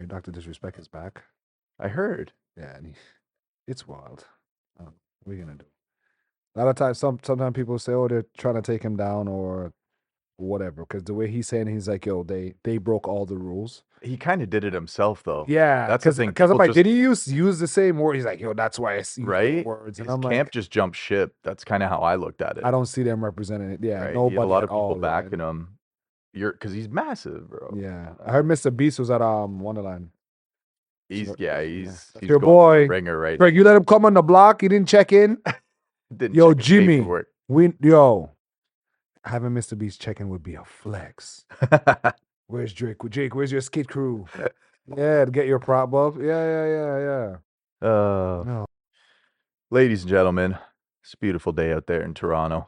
Dr. Disrespect is back. I heard. Yeah, and it's wild. What are we gonna do? A lot of times, sometimes people say, "Oh, they're trying to take him down or whatever," because the way he's saying, he's like, "Yo, they broke all the rules." He kind of did it himself, though. Yeah, That's the thing. because I'm People like, just did he use the same word? He's like, "Yo, that's why I see right. words," and His I'm camp like, just jumped ship. That's kind of how I looked at it. I don't see them representing it. Yeah, Right. He had a nobody lot at of people all. Right? backing him. Because he's massive, bro. Yeah, I heard Mr. Beast was at Wonderland. He's So, he's your going for the boy ringer right Greg. You let him come on the block. He didn't check in. Didn't Yo, check his Jimmy, paperwork. having Mr. Beast check in would be a flex. Where's Drake? Jake, where's your skate crew? Yeah, to get your prop up. Yeah. No. Ladies and gentlemen, it's a beautiful day out there in Toronto.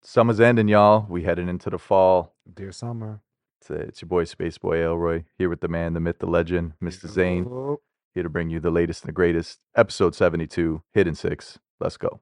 Summer's ending, y'all. We heading into the fall. Dear summer. It's your boy Space Boy Elroy here with the man, the myth, the legend, Mr. Zane. Oh. Here to bring you the latest and the greatest. Episode 72, Hidden Six. Let's go.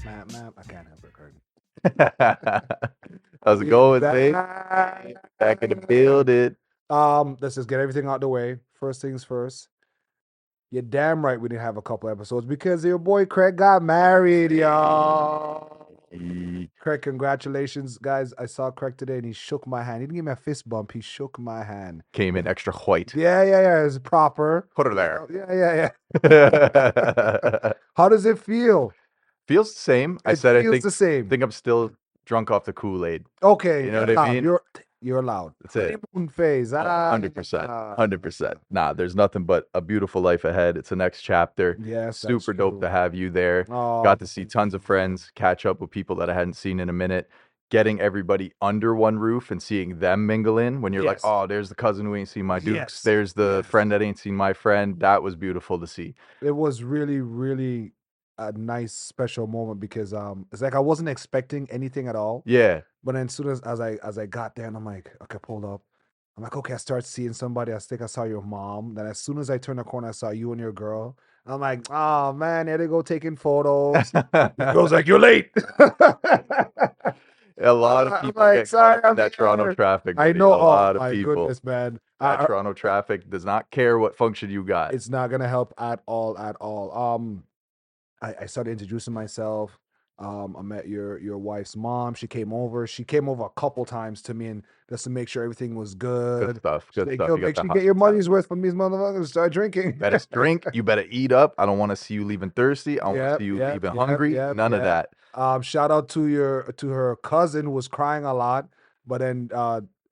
Map. I can't have recording. How's it going, Zane? Back in the building. Let's just get everything out the way. First things first. You're damn right we didn't have a couple episodes because your boy Craig got married, y'all. Craig, congratulations, guys. I saw Craig today and he shook my hand. He didn't give me a fist bump. He shook my hand. Came in extra white. Yeah. It's proper. Put her there. Yeah. How does it feel? Feels the same. I the same. I think I'm still drunk off the Kool-Aid. Okay. You know what I mean? You're allowed. That's it. Honeymoon phase. 100%. 100%. Nah, there's nothing but a beautiful life ahead. It's the next chapter. Yes. Super dope to have you there. Got to see tons of friends, catch up with people that I hadn't seen in a minute. Getting everybody under one roof and seeing them mingle in when you're like, oh, there's the cousin who ain't seen my dukes. Yes. There's the friend that ain't seen my friend. That was beautiful to see. It was really, really a nice special moment because it's like I wasn't expecting anything at all. Yeah. But then as soon as I got there and I'm like, okay, pulled up. I'm like, okay, I start seeing somebody. I think I saw your mom. Then as soon as I turned the corner, I saw you and your girl. I'm like, oh man, there they go taking photos. The girl's like, you're late. A lot of people like, get caught up in that Toronto traffic. I know. A lot of my people. Goodness, man. That Toronto traffic does not care what function you got. It's not gonna help at all. I started introducing myself. I met your wife's mom. She came over. She came over a couple times to me and just to make sure everything was good. Good stuff. Good Like, stuff. yo, make sure you get your money's worth from these motherfuckers. Start drinking. Better drink. You better eat up. I don't want to see you leaving thirsty. I want to see you leaving hungry. None of that. Shout out to her cousin who was crying a lot, but then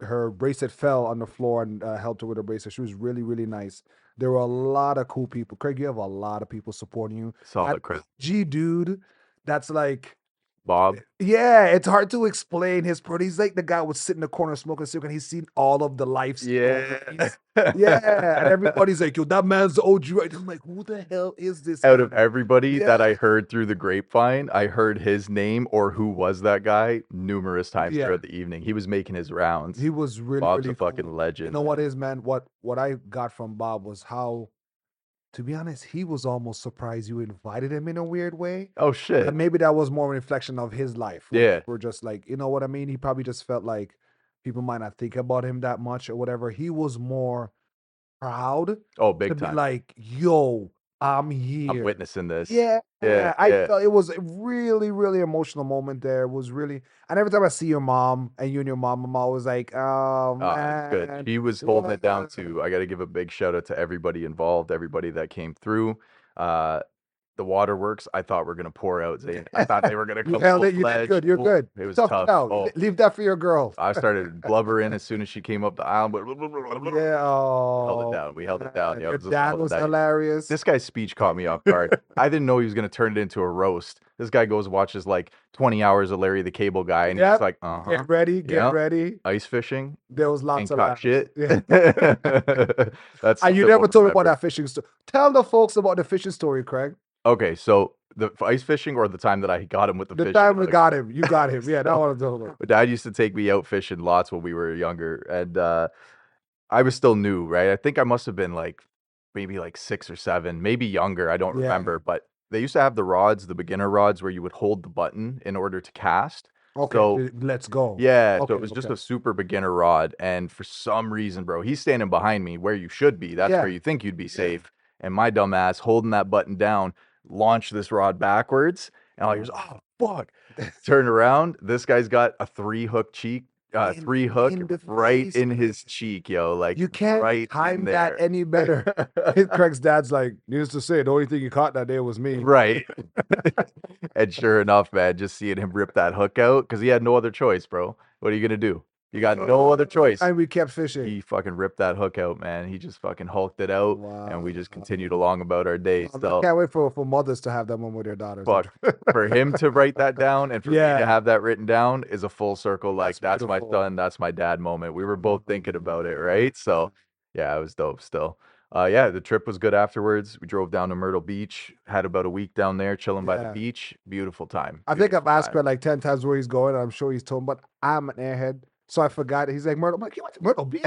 her bracelet fell on the floor and helped her with her bracelet. She was really, really nice. There were a lot of cool people. Craig, you have a lot of people supporting you. Solid, Chris. Gee, dude, that's like Bob. Yeah, it's hard to explain his part. He's like the guy who would sit in the corner smoking a cigarette. And he's seen all of the life stories. Yeah. And everybody's like, yo, that man's the OG, right? I'm like, who the hell is this Out guy? of everybody that I heard through the grapevine, I heard his name or who was that guy numerous times throughout the evening. He was making his rounds. He was really, Bob's really a fucking legend. You know what is, man? What I got from Bob was how, to be honest, he was almost surprised you invited him in a weird way. Oh, shit. And maybe that was more a reflection of his life. Yeah. We're just like, you know what I mean? He probably just felt like people might not think about him that much or whatever. He was more proud. Oh, big to time. Be like, yo, I'm here. I'm witnessing this. Yeah. I felt it was a really, really emotional moment there. It was really, and every time I see your mom and you and your mom, I'm always like, oh, man. Good. He was holding it down too. I got to give a big shout out to everybody involved, everybody that came through. The waterworks, I thought were gonna pour out. I thought they were gonna come. You held it. You did good. You're good. It was tough. Oh. Leave that for your girl. I started blubbering as soon as she came up the aisle. But yeah, held it down. We held it down. Your dad was hilarious. This guy's speech caught me off guard. I didn't know he was gonna turn it into a roast. This guy goes watches like 20 hours of Larry the Cable Guy, and he's like, get ready. Ice fishing. There was lots of shit. Yeah. That's and you never told me about that fishing story. Tell the folks about the fishing story, Craig. Okay, so the ice fishing or the time that I got him with the The fishing time we hook? got him, you got him. Yeah, that one I'm talking about. My dad used to take me out fishing lots when we were younger, and I was still new, right? I think I must have been like maybe like 6 or 7, maybe younger. I don't Yeah. remember, but they used to have the rods, the beginner rods, where you would hold the button in order to cast. Okay, So let's go. yeah, so it Okay, was just okay. a super beginner rod, and for some reason, bro, he's standing behind me where you should be. That's where Yeah. you think you'd be safe. And my dumb ass holding that button down, launched this rod backwards, and all he goes, "Oh fuck!" Turn around. This guy's got a three hook In the right face. in his cheek, yo, like You can't right in time that there. any better. Craig's dad's like, needless to say, the only thing you caught that day was me. Right. And sure enough, man, just seeing him rip that hook out because he had no other choice, bro. What are you gonna do? You got no other choice. And we kept fishing. He fucking ripped that hook out, man. He just fucking hulked it out, and we Wow. just continued along about our day. I So can't wait for mothers to have that moment with their daughters. fuck, for him to write that down and for me to Yeah, have that written down is a full circle. Like that's that's my beautiful. son, that's my dad moment. We were both thinking about it, right? So yeah, it was dope still. Yeah, the trip was good afterwards. We drove down to Myrtle Beach, had about a week down there chilling by the Yeah. beach. Beautiful time. I think I've Beautiful asked time. Craig like 10 times where he's going. And I'm sure he's told him, but I'm an airhead. So I forgot. He's like, Myrtle. I'm like, you went to Myrtle Beach?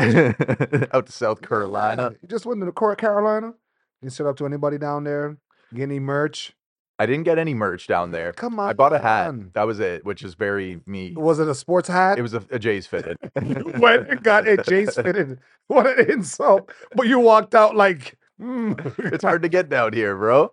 Out to South Carolina. Yeah. You just went to Carolina? You set up to anybody down there? Get any merch? I didn't get any merch down there. Come I bought a hat. on. That was it, which is very me. Was it a sports hat? It was a Jay's fitted. You went and got a Jace fitted. What an insult. But you walked out like, It's hard to get down here, bro.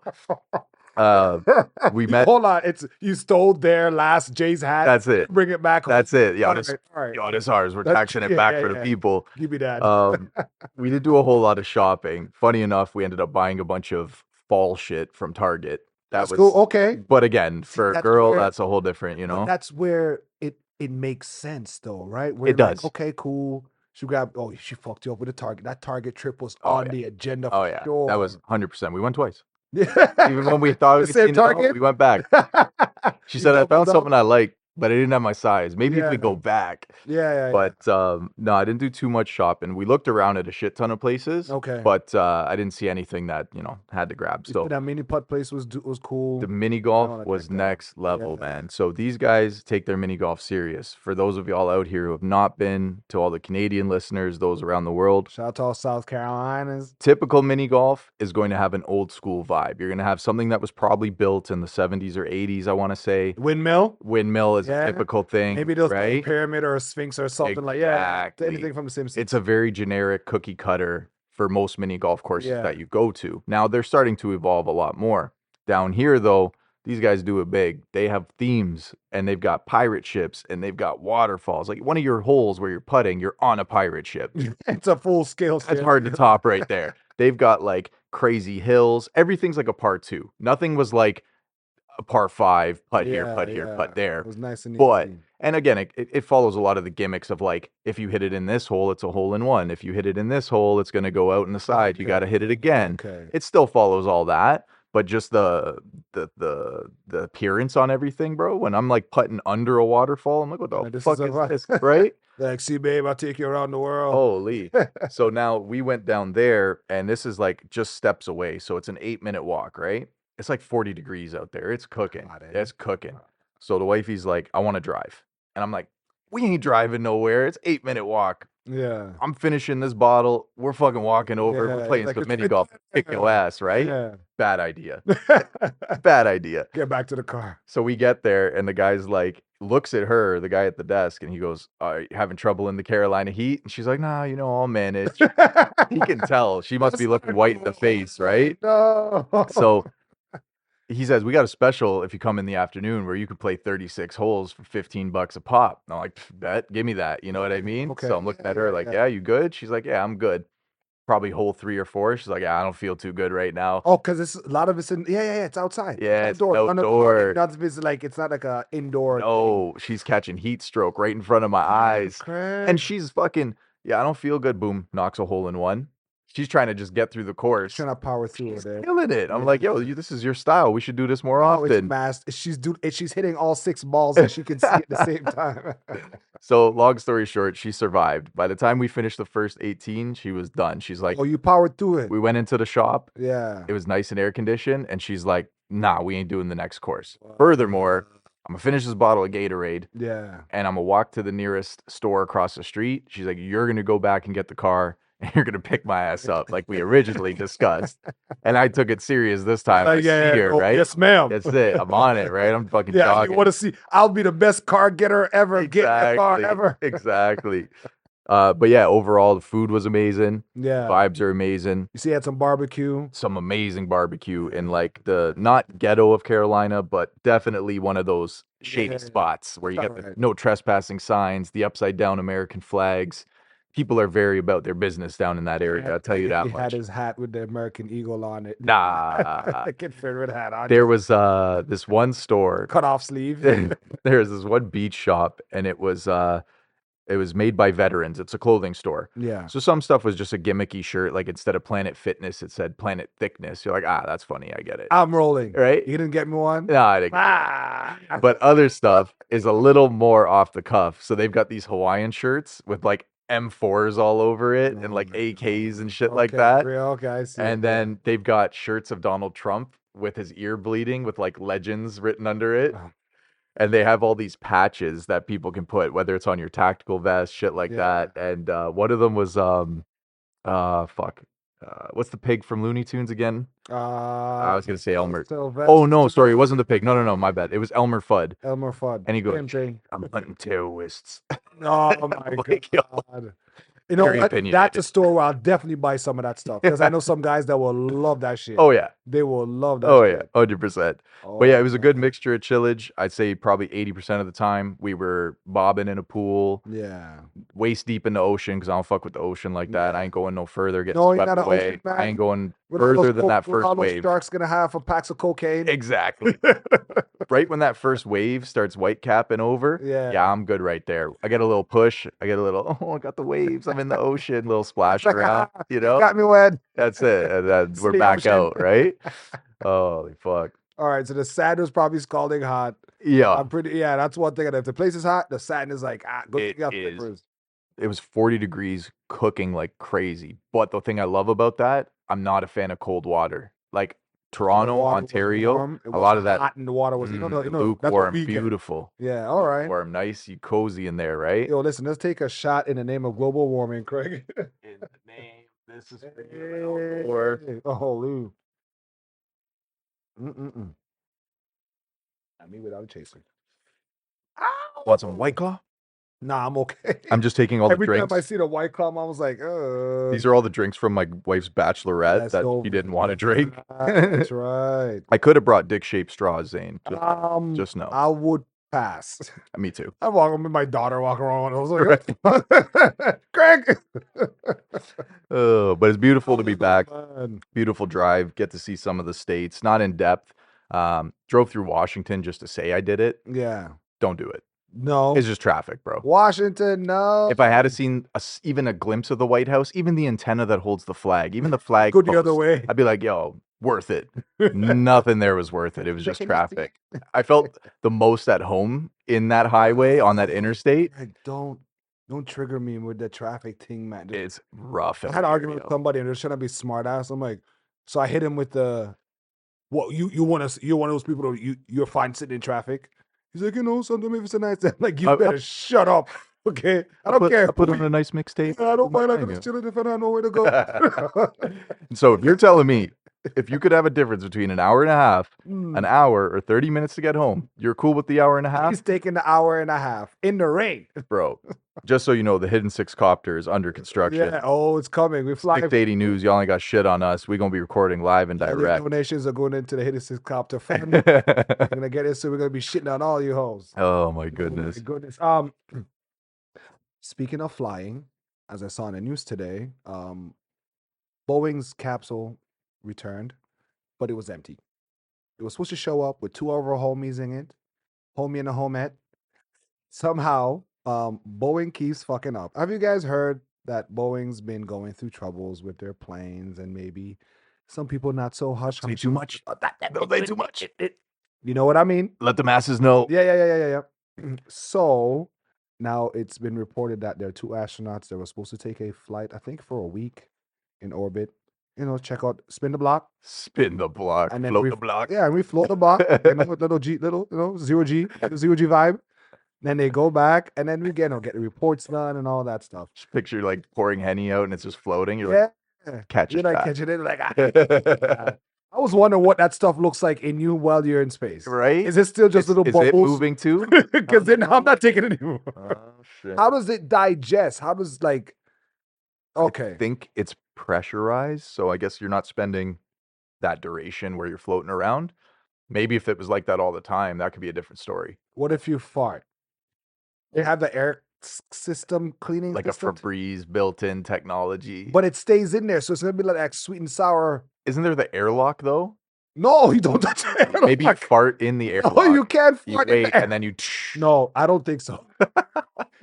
We met. Hold on. It's you stole their last Jay's hat. That's it. Bring it back home. That's it. Yo, All this, right, all right. yo, this ours. We're That's- taxing it yeah, back yeah, for the yeah. people. Give me that. We did do a whole lot of shopping. Funny enough, we ended up buying a bunch of fall shit from Target. That That's was cool. Okay. But again, for a that's girl, where- that's a whole different, But that's where it makes sense though, right? Where It like, does. okay, cool. She grabbed she fucked you up with a Target. That Target trip was Oh, on yeah. the agenda Oh for yeah, sure. that was 100%. We went twice. Yeah. Even when we thought The we'd same seen it all, Target? we went back. She You said, I found doubled up? something I like, but I didn't have my size. Maybe if Yeah. we go back. Yeah. But no, I didn't do too much shopping. We looked around at a shit ton of places. Okay. But I didn't see anything that, had to grab. So That mini putt place was cool. the mini I golf wanna was check that out. next level, Yeah. man. So these guys take their mini golf serious. For those of y'all out here who have not been, to all the Canadian listeners, those around the world, Shout out to all South Carolinas. typical mini golf is going to have an old school vibe. You're going to have something that was probably built in the 70s or 80s, I want to say. Windmill? Windmill is Yeah. a typical thing, Maybe those right? pyramid or a sphinx or something like Exactly. anything from the Simpsons. It's a very generic cookie cutter for most mini golf courses Yeah. that you go to. Now they're starting to evolve a lot more. Down here, though, these guys do it big. They have themes and they've got pirate ships and they've got waterfalls. Like one of your holes where you're putting, you're on a pirate ship. It's a full scale. That's hard to top right there. They've got like crazy hills. Everything's like a par two. Nothing was like a par five, putt here, putt here, putt there. It was nice and But, easy. and again, it follows a lot of the gimmicks of like, if you hit it in this hole, it's a hole in one. If you hit it in this hole, it's going to go out in the side. You Okay. got to hit it again. Okay. It still follows all that, but just the appearance on everything, bro. When I'm like putting under a waterfall, I'm like, what the This fuck is is a- this, right? Like, see, babe, I'll take you around the world. Holy. So now we went down there, and this is like just steps away. So it's an 8-minute walk, right? It's like 40 degrees out there. It's cooking. God, eh? It's cooking. So the wifey's like, I want to drive. And I'm like, we ain't driving nowhere. It's 8-minute walk. Yeah. I'm finishing this bottle. We're fucking walking over. Yeah, We're playing like some it's- mini golf. Kick your ass, right? Yeah. Bad idea. Bad idea. Get back to the car. So we get there, and the guy's like, looks at her, the guy at the desk, and he goes, are you having trouble in the Carolina heat? And she's like, nah, I'll manage. He can tell. She must be looking white in the face, right? No. So he says, we got a special if you come in the afternoon where you could play 36 holes for $15 a pop. And I'm like, bet, give me that. You know what I mean? Okay. So I'm looking at her like, Yeah. yeah, you good? She's like, yeah, I'm good. Probably hole 3 or 4. She's like, yeah, I don't feel too good right now. Oh, because it's a lot of it's in. Yeah. It's outside. Yeah, it's outdoor. outdoor. It's not like a indoor. No, she's catching heat stroke right in front of my eyes. Craig. And she's fucking, yeah, I don't feel good. Boom, knocks a hole in one. she's trying to just get through the course. Trying to power through She's it. killing it. I'm Yeah. like, yo, this is your style. We should do this more Oh, it's often. masked. She's hitting all 6 balls that she can see at the same time. So, long story short, she survived. By the time we finished the first 18, she was done. She's like, Oh, you powered through it. we went into the shop. Yeah. It was nice and air conditioned. And she's like, nah, we ain't doing the next course. Furthermore, I'm going to finish this bottle of Gatorade Yeah. and I'm going to walk to the nearest store across the street. She's like, you're going to go back and get the car and you're going to pick my ass up like we originally discussed. And I took it serious this time. I see her, Oh, right? yes, ma'am. That's it. I'm on it, right? I'm fucking Yeah, jogging. you want to see? I'll be the best car getter ever. Get the car ever. Exactly. But yeah, overall, the food was amazing. Yeah. Vibes are amazing. You see, had some barbecue. Some amazing barbecue in like the not ghetto of Carolina, but definitely one of those shady spots where you get the no trespassing signs, the upside down American flags. People are very about their business down in that area. I'll tell you that He much. had his hat with the American Eagle on it. Nah. The kid favorite hat on. There was this one store. Cut off sleeve. There was this one beach shop, and it was made by veterans. It's a clothing store. Yeah. So some stuff was just a gimmicky shirt. Like instead of Planet Fitness, it said Planet Thickness. You're like, that's funny. I get it. I'm rolling. Right? You didn't get me one? No, I didn't. But other stuff is a little more off the cuff. So they've got these Hawaiian shirts with like M4s all over it and like AKs and shit like that. Okay, I see. And then they've got shirts of Donald Trump with his ear bleeding with like legends written under it. And they have all these patches that people can put, whether it's on your tactical vest, shit like that. And one of them was what's the pig from Looney Tunes again? I was gonna say Elmer. Oh no, sorry, it wasn't the pig. No, my bad. It was Elmer Fudd. Elmer Fudd. And he goes, I'm hunting terrorists. Oh my Like, god. You know very what? That's a opinionated. store where I'll definitely buy some of that stuff because I know some guys that will love that shit. Oh yeah. They will love that Oh shit. yeah, 100%. But yeah, it was a good mixture of chillage. I'd say probably 80% of the time we were bobbing in a pool, Yeah. waist deep in the ocean because I don't fuck with the ocean like that. I ain't going no further, getting No, you're swept not an away. ocean man. I ain't going What all further those than that what all first those wave. sharks gonna have for packs of cocaine? Exactly. Right when that first wave starts white capping over, Yeah. I'm good right there. I get a little push. I get a little, I got the waves. I'm in the ocean, little splash Like, around, you know? Got me wet. That's it. And then we're the back ocean. out, right? Holy fuck. All right, so the sand was probably scalding hot. Yeah. That's one thing. If the place is hot, the sand is like, go It get is. flippers. It was 40 degrees, cooking like crazy. But the thing I love about that, I'm not a fan of cold water. Like Toronto, water was Ontario, warm. It a lot of wasn't that hot and the water was, that's what lukewarm, we get. beautiful. Yeah, all right. Warm, nice, you cozy in there, right? Yo, listen, let's take a shot in the name of global warming, Craig. In the name, this is for you. Hey. Oh, Lou. Me without chasing. Want some White Claw? Nah, I'm okay. I'm just taking all the Every drinks. time I see the White Claw, I was like, These are all the drinks from my wife's bachelorette That's that so she didn't want to drink. That's right. I could have brought dick-shaped straws, Zane. Just no. I would pass. Me too. I'm walking with my daughter walking around. I was like, Craig. Oh, but it's beautiful to be back. Man. Beautiful drive. Get to see some of the states. Not in depth. Drove through Washington just to say I did it. Yeah. Don't do it. No. It's just traffic, bro. Washington, no. If I had seen even a glimpse of the White House, even the antenna that holds the flag, even the flag Go the other way. I'd be like, yo, worth it. Nothing there was worth it. It was just traffic. I felt the most at home in that highway on that interstate. Don't trigger me with the traffic thing, man. It's rough. I had an argument with somebody and they're trying to be smart ass. I'm like, so I hit him with the, what you're one of those people that you're fine sitting in traffic. He's like, sometimes if it's a nice day. I'm like, you better shut up. Okay. I don't care. I put on a nice mixtape. I don't mind. I can chill if I don't know where to go. So if you're telling me if you could have a difference between an hour and a half, an hour, or 30 minutes to get home, you're cool with the hour and a half? He's taking the hour and a half in the rain. Bro, just so you know, the Hidden Six copter is under construction. Yeah, it's coming. We fly. 680 News, y'all ain't got shit on us. We're going to be recording live and direct. Donations are going into the Hidden Six copter fund. We're going to get it, so we're going to be shitting on all you hoes. Oh, my goodness. Oh, my goodness. Speaking of flying, as I saw in the news today, Boeing's capsule returned, but it was empty. It was supposed to show up with 2 of our homies in it, homie and a homette. Somehow, Boeing keeps fucking up. Have you guys heard that Boeing's been going through troubles with their planes, and maybe some people not so hush. Say too much. Don't say too much. You know what I mean? Let the masses know. Yeah. So now it's been reported that there are 2 astronauts that were supposed to take a flight, I think, for a week in orbit. Check out, spin the block, Spin the block, and then float the block. Yeah, and we float the block. Little G, zero G vibe. Then they go back, and then we get the reports done and all that stuff. Just picture like pouring Henny out and it's just floating. You're like, catch You're a like shot. catching it, like I was wondering what that stuff looks like in you while you're in space. Right? Is it still just little Is bubbles? it moving too? Because then I'm not taking it anymore. Oh shit. How does it digest? How does I okay? think it's pressurized, so I guess you're not spending that duration where you're floating around. Maybe if it was like that all the time, that could be a different story. What if you fart? They have the air system cleaning Like system, a Febreze built-in technology. but it stays in there, so it's gonna be like that sweet and sour. Isn't there the airlock though? No, you don't touch the airlock. Maybe you fart in the airlock. No, you can't You fart in wait, the air. and then you. No, I don't think so.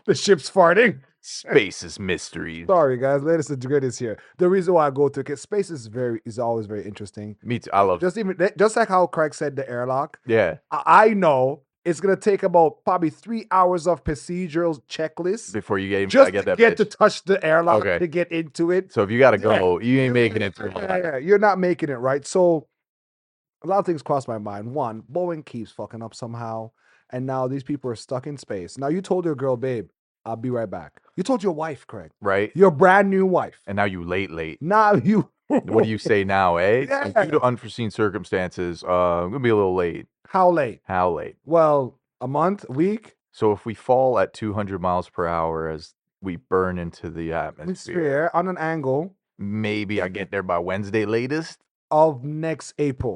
The ship's farting. Space is mystery. Sorry, guys. Latest and greatest here. The reason why I go to it, space is always very interesting. Me too. I love. Just like how Craig said the airlock. Yeah. I know it's gonna take about probably 3 hours of procedural checklist Before you get just I get to that get to bitch. touch the airlock Okay. to get into it. So if you gotta go, you ain't making it through. Yeah, you're not making it, right? So a lot of things cross my mind. One, Boeing keeps fucking up somehow, and now these people are stuck in space. Now you told your girl, babe, I'll be right back. You told your wife, Craig, Right? your brand new wife. And now you late. Now you. What do you say now, eh? Yeah. Due to unforeseen circumstances, I'm gonna be a little late. How late? How late? Well, a month, a week. So if we fall at 200 miles per hour as we burn into the atmosphere, On an angle maybe I get there by Wednesday latest. of next April.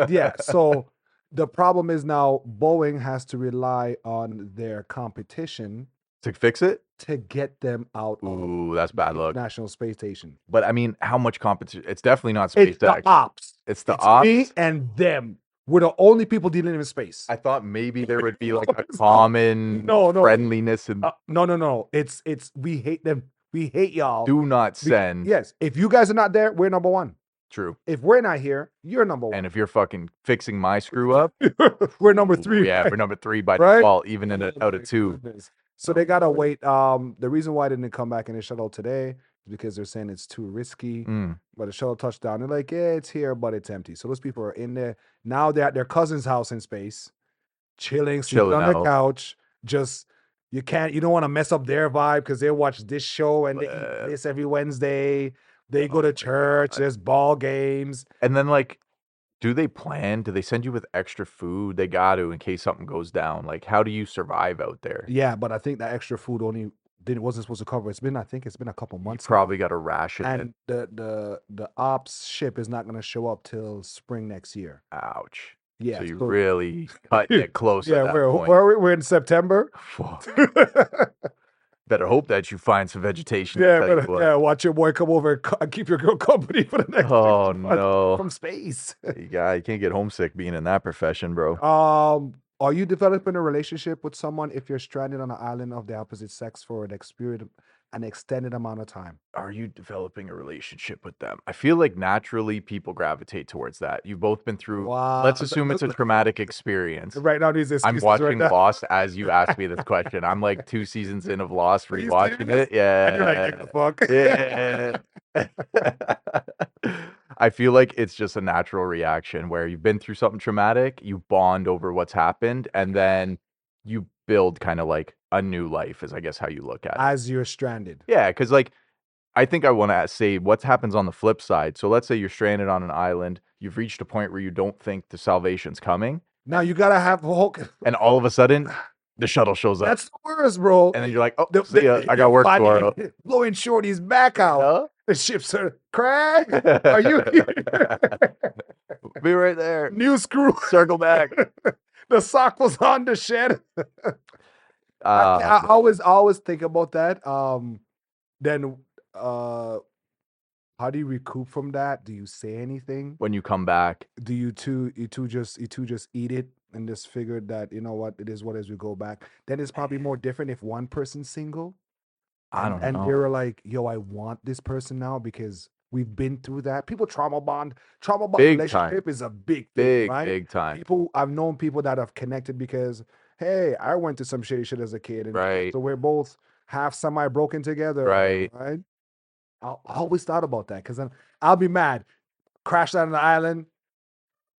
Yeah. So the problem is now Boeing has to rely on their competition To fix it? to get them out of Ooh, that's bad luck. International Space Station. But I mean, how much competition? It's definitely not It's the SpaceX. ops. It's the It's ops. me and them. We're the only people dealing in space. I thought maybe there would be like a common No. friendliness and No. It's we hate them. We hate y'all. do not send. Yes. If you guys are not there, we're number one. True. If we're not here, you're number one. And if you're fucking fixing my screw up, We're number 3. yeah, we're number 3 by Right? default, even in out Oh of my 2. goodness. So they gotta wait. The reason why they didn't come back in the shuttle today is because they're saying it's too risky. Mm. But the shuttle touched down. They're like, yeah, it's here, but it's empty. So those people are in there. Now they're at their cousin's house in space, chilling Chilling on the out. couch. Just you don't want to mess up their vibe because they watch this show and they eat this every Wednesday. They go to church, there's ball games. And then like, do they send you with extra food? They got to in case something goes down. Like, how do you survive out there? Yeah, but I think that extra food wasn't supposed to cover. I think it's been a couple You months. probably got to ration it. And the ops ship is not going to show up till spring next year. Ouch. Yeah, So you really cutting it close at that point. we're in September. Fuck. Better hope that you find some vegetation. Watch your boy come over and keep your girl company for the next. Oh 6 months no. from space. You can't get homesick being in that profession, bro. Are you developing a relationship with someone if you're stranded on an island of the opposite sex for an extended amount of time? Are you developing a relationship with them? I feel like naturally people gravitate towards that. You've both been through. Wow. Let's assume it's a traumatic experience. Right now, these I'm excuses watching right now. Lost as you asked me this question. I'm like 2 seasons in of Lost, Are you rewatching serious? it. Yeah. And you're like, "Get the fuck." Yeah. I feel like it's just a natural reaction where you've been through something traumatic, you bond over what's happened, and then you build kind of like a new life, is I guess how you look at it. As you're stranded. Yeah, because like I think I want to say what happens on the flip side. So let's say you're stranded on an island, you've reached a point where you don't think the salvation's coming, Now you gotta have hope. and all of a sudden the shuttle shows up. That's the worst, bro. And then you're like, oh, see ya, I got work tomorrow. Blowing Shorty's back out. Huh? The ships are Craig. Are you here? Be right there. New screw. Circle back. The sock was on the shed. I always think about that. Then how do you recoup from that? Do you say anything? When you come back, Do you two just eat it and just figure that, you know what, it is what as we go back? Then it's probably more different if one person's single. I don't And know. they were like, yo, I want this person now because we've been through that. People trauma bond Big time. relationship is a big thing, right? Big time. People, I've known people that have connected because, hey, I went to some shady shit as a kid, and Right. so we're both half semi broken together, Right. right? I always thought about that because then I'll be mad, crash out on the island,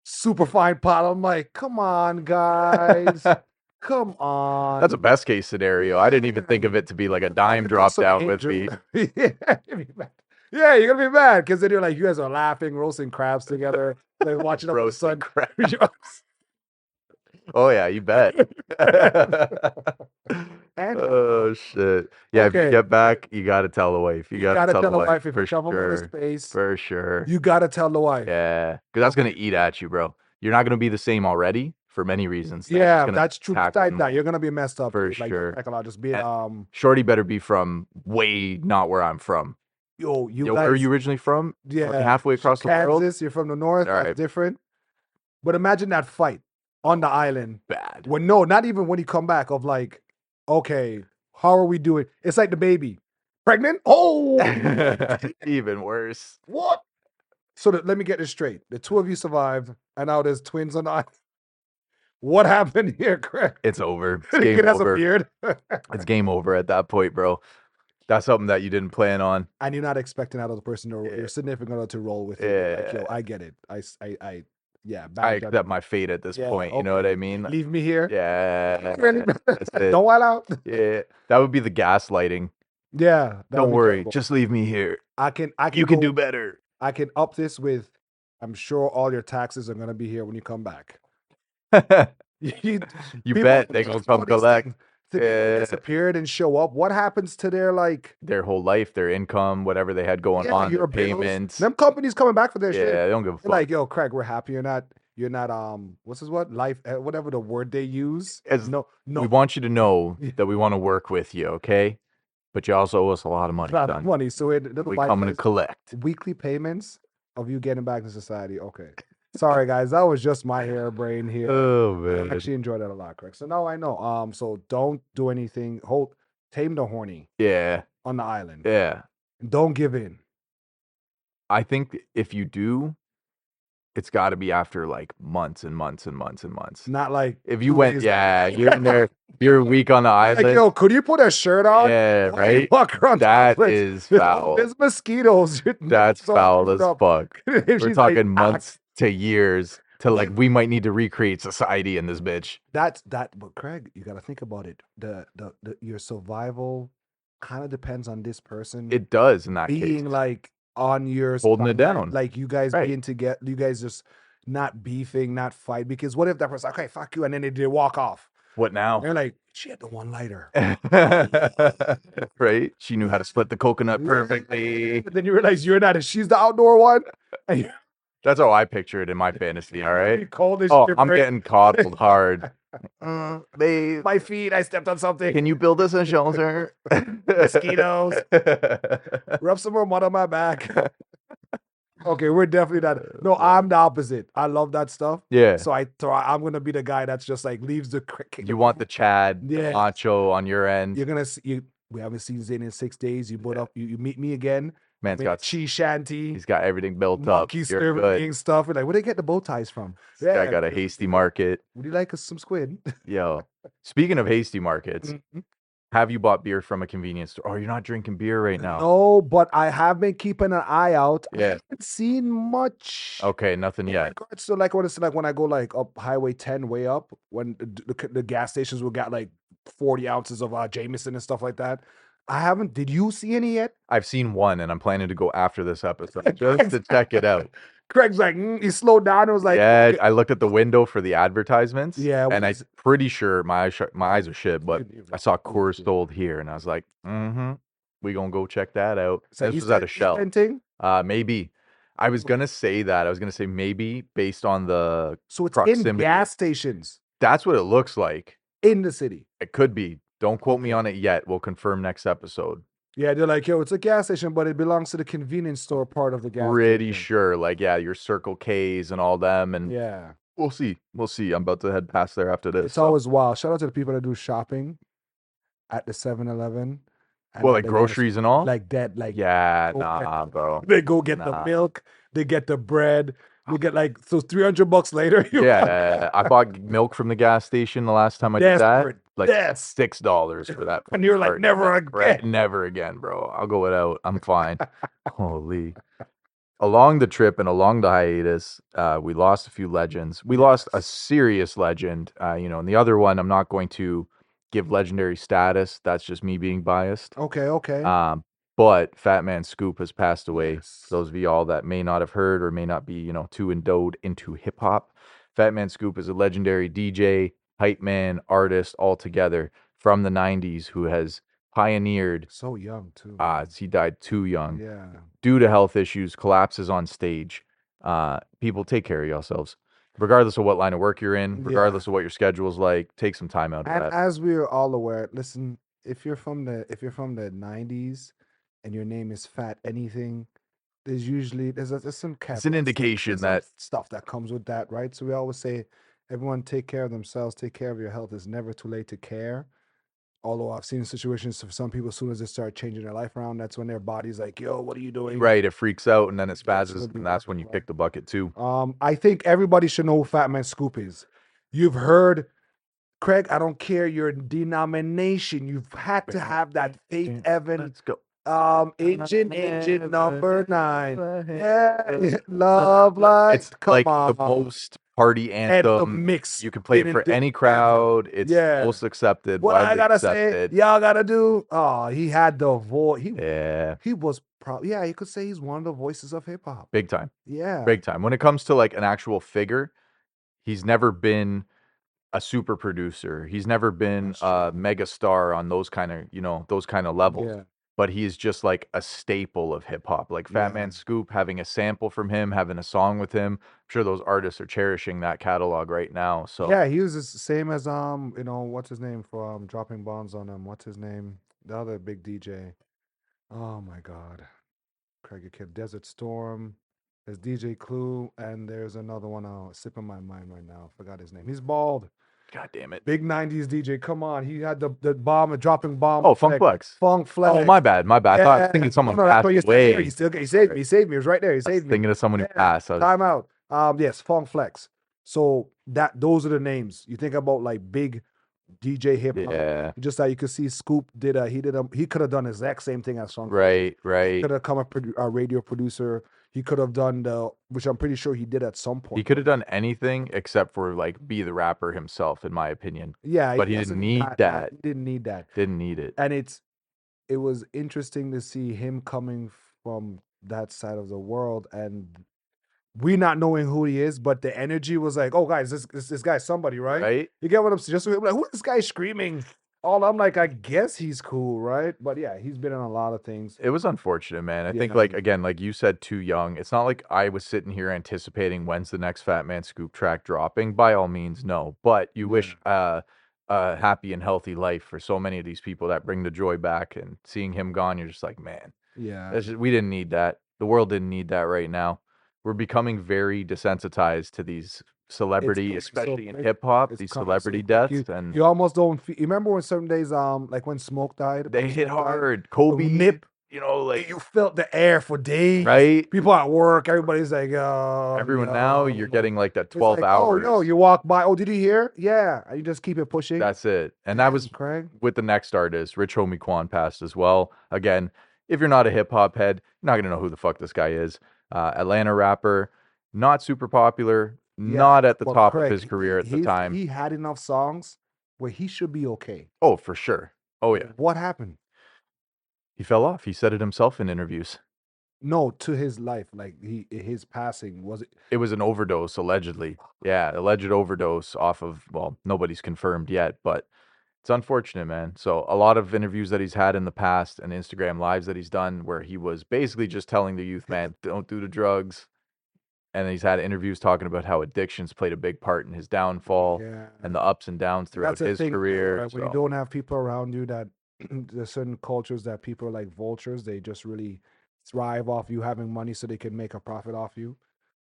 super fine pot. I'm like, come on, guys, come on. That's a best case scenario. I didn't even think of it to be like a dime drop down with me. Yeah, yeah, you're gonna be mad because then you're like, you guys are laughing, roasting crabs together, like watching up the Roasting sun. crabs. Oh yeah, you bet. And Oh shit. Yeah, if you okay, get back, you gotta tell the wife. You you gotta gotta tell tell the the wife wife if you for shove them in the sure. space. For sure. You gotta tell the wife. Yeah, because that's gonna eat at you, bro. You're not gonna be the same already for many reasons. That's Yeah, gonna that's true. tack Besides on that, you're gonna be messed up. for Dude. Like sure. just be And Shorty better be from way not where I'm from. yo, you Yo, where are guys, you originally from? Fucking yeah, halfway across the world. Kansas. You're from the north. All That's right, different. But imagine that fight on the island. bad. When no, not even when you come back. Of like, okay, how are we doing? It's like the baby, pregnant. Oh, Even worse. what? So let me get this straight. The two of you survived, and now there's twins on the island. What happened here, Craig? It's over. It's The game kid has a over. beard. It's game over at that point, bro. That's something that you didn't plan on. And you're not expecting that other person or Yeah. your significant other to roll with it. Like, yo, Yeah. I get it. Yeah, I bad judgment. accept my fate at this Yeah, point. You know what I okay. mean? Leave me here. Yeah. Really? That's it. Don't wild out. Yeah. That would be the gaslighting. Yeah, that would Don't be worry. terrible. Just leave me here. I can You can go- do better. I can up this with, I'm sure all your taxes are gonna be here when you come back. You People bet they gonna just do all come these collect. things. The people Yeah. disappeared and show up. What happens to their like Their whole life, their income, whatever they had going on, their your bills? payments. Them companies coming back for their shit. Yeah, they don't give a They're fuck. like, yo, Craig, we're happy you're not what's this what? Life whatever the word they use. As- No, We want you to know that we want to work with you, okay? But you also owe us a lot of money, not son. money. So We coming to collect. weekly payments of you getting back to society. Okay. Sorry guys, that was just my harebrain here. Oh I man. actually enjoyed that a lot, Craig. So now I know. So don't do anything. Tame the horny Yeah. on the island. Yeah. And don't give in. I think if you do, it's got to be after like months and months and months and months. Not like If you 2 went, days. yeah, you're in there, you're a week on the Like, island. yo, could you put a shirt on? Yeah, Why you right. walk around That topless? is foul. There's mosquitoes. Your That's nose all foul screwed as up. fuck. If We're she's talking like, months to years to like we might need to recreate society in this bitch. That's that. But Craig, you got to think about it. The your survival kind of depends on this person It does in that being case. like on your Holding it spotlight, down. like you guys Right. being together, you guys just not beefing, not fight. Because what if that person, okay, fuck you, and then they did walk off? What now? They're like, she had the one lighter. Right? She knew how to split the coconut perfectly. Then you realize you're not, she's the outdoor one. And you're That's how I picture it in my fantasy, all right? cold as Oh, shit, I'm right? getting coddled hard. Babe, My feet, I stepped on something. can you build us a shelter? Mosquitoes. Rub some more mud on my back. Okay, we're definitely not. No, I'm the opposite. I love that stuff. Yeah. So I'm gonna be the guy that's just like leaves the cricket. You want the Chad Yeah. macho on your end. You're gonna see. We haven't seen Zayn in 6 days. You put up. You meet me again. Man's Made got cheese shanty. he's got everything built up. Monkey You're stir good. eating stuff. We're like, where they get the bow ties from? This guy got a hasty market. Would you like some squid? Yo. Speaking of hasty markets, Mhm. have you bought beer from a convenience store? Oh, you're not drinking beer right now. No, but I have been keeping an eye out. I Yeah. haven't seen much. Okay, nothing in yet. regards to like when I go like up Highway 10 way up when the gas stations will got like 40 ounces of Jameson and stuff like that. I haven't. Did you see any yet? I've seen one and I'm planning to go after this episode just to check it out. Craig's like, he slowed down and was like, Yeah, okay. I looked at the window for the advertisements. Yeah, and what I'm is it? pretty sure my eyes are shit, but Couldn't even I saw see Coors it. sold here, and I was like, we gonna go check that out. Is that This was at a East shelf. End thing? Maybe. I was gonna say that. I was gonna say maybe based on the So it's in proximity. gas stations That's what it looks like. in the city. It could be. Don't quote me on it yet. We'll confirm next episode. Yeah, they're like, yo, it's a gas station, but it belongs to the convenience store part of the gas Pretty station. sure. Like, yeah, your Circle K's and all them, and Yeah. we'll see. We'll see. I'm about to head past there after this. It's always wild. Shout out to the people that do shopping at the 7-Eleven And Well, then like they get a groceries and all? like that, like Yeah, go get, nah, bro. they go get the Nah. milk, they get the bread, they get like so $300 later. You're Yeah, I bought milk from the gas station the last time I did that. desperate, Like $6 for that and fucking you're like, carton of never milk, right? again. Never again, bro. I'll go without. I'm fine. Holy. Along the trip and along the hiatus, we lost a few legends. We lost a Yes. serious legend, and the other one, I'm not going to give legendary status. That's just me being biased. Okay, okay. Um, but Fat Man Scoop has passed away. Yes. Those of y'all that may not have heard or may not be, too endowed into hip hop, Fat Man Scoop is a legendary DJ, hype man, artist altogether from the 90s who has pioneered. So young too, man. He died too young Yeah. due to health issues, collapses on stage. People, take care of yourselves. Regardless of what line of work you're in, Yeah. regardless of what your schedule is like, take some time out of And that. as we are all aware, listen, if you're from the 90s and your name is Fat Anything, there's some It's cap, an indication there's some that stuff that comes with that, right? So we always say, everyone take care of themselves, take care of your health. It's never too late to care. Although I've seen situations for some people, as soon as they start changing their life around, that's when their body's like, "Yo, what are you doing?" right, it freaks out and then it Gets to spazzes, the and that's when level, you right? kick the bucket too. I think everybody should know who Fat Man Scoop is. You've heard Craig. I don't care your denomination. You've had to have that Faith Evan. Let's go. Engine number 9. Yeah, love light. It's Come like the on. most party And the anthem. mix You can play it spinning for any ever. crowd. It's Yeah. most accepted, What I widely gotta say, accepted. y'all gotta do. Oh, he had the voice. Yeah, He was probably, yeah, you could say he's one of the voices of hip hop. big time. Yeah. Big time. When it comes to like an actual figure, he's never been a super producer. He's never been That's a true. mega star on those kind of levels. Yeah. But he is just like a staple of hip hop. Like Fat Yeah. Man Scoop, having a sample from him, having a song with him. I'm sure those artists are cherishing that catalog right now. So Yeah, he was the same as what's his name for dropping bombs on him. What's his name? The other big DJ. Oh my God. Craig Kid, Desert Storm. There's DJ Clue, and there's another one slipping my mind right now. Forgot his name. He's bald. God damn it. Big 90s DJ. Come on. He had the bomb, dropping bomb Oh, Funk effect. Flex. Funk Flex. Oh, my bad. My bad. I thought I was thinking Yeah. someone No, that's passed what you said there. away. He saved me. He saved me. He was right there. He I was saved me. thinking of someone who Yeah. passed. I was, Time out. Yes, Funk Flex. So those are the names. You think about like big DJ hip hop. yeah. Just like you could see Scoop he could have done the exact same thing as Funk Flex. Right, He right. could have come a radio producer. He could have done which I'm pretty sure he did at some He point. could have done anything except for like be the rapper himself, in my opinion. Yeah, But he that's didn't need that. He didn't need that. Didn't need it. And it was interesting to see him coming from that side of the world and we not knowing who he is, but the energy was like, oh guys, this guy's somebody, right? Right? You get what I'm saying? Just like, who is this guy screaming? All I'm like, I guess he's cool, right? But yeah, he's been in a lot of things. It was unfortunate, man. I think, Yeah. like, again, like you said, too young. It's not like I was sitting here anticipating when's the next Fat Man Scoop track dropping. By all means, no. But you wish a happy and healthy life for so many of these people that bring the joy back. And seeing him gone, you're just like, man, Yeah. we didn't need that. The world didn't need that right now. We're becoming very desensitized to these celebrity, coming so especially in quick. hip hop, It's these coming so celebrity quick. deaths, and You almost don't feel. You remember when certain days, like when Smoke died? they When hit Smoke died? hard. Kobe, Nip. like You felt the air for days. right. People at work, everybody's like, oh, Everyone now, you're getting like that It's 12 like, hours. oh, no, you walk by. Oh, did you hear? Yeah. And you just keep it pushing. That's it. And that was Craig. with the next artist. Rich Homie Quan passed as well. Again, if you're not a hip hop head, you're not going to know who the fuck this guy is. Atlanta rapper, not super popular, not at the But top of Craig, his career at the time. He had enough songs where he should be okay. Oh, for sure. Oh, yeah. What happened? He fell off. He said it himself in interviews. No, to his life, like his passing was it? It was an overdose, allegedly. Yeah, alleged overdose off of, well, nobody's confirmed yet, but it's unfortunate, man. So a lot of interviews that he's had in the past and Instagram lives that he's done where he was basically just telling the youth, man, don't do the drugs. And he's had interviews talking about how addictions played a big part in his downfall and the ups and downs throughout his career. Right? When you don't have people around you that there's certain cultures that people are like vultures, they just really thrive off you having money so they can make a profit off you.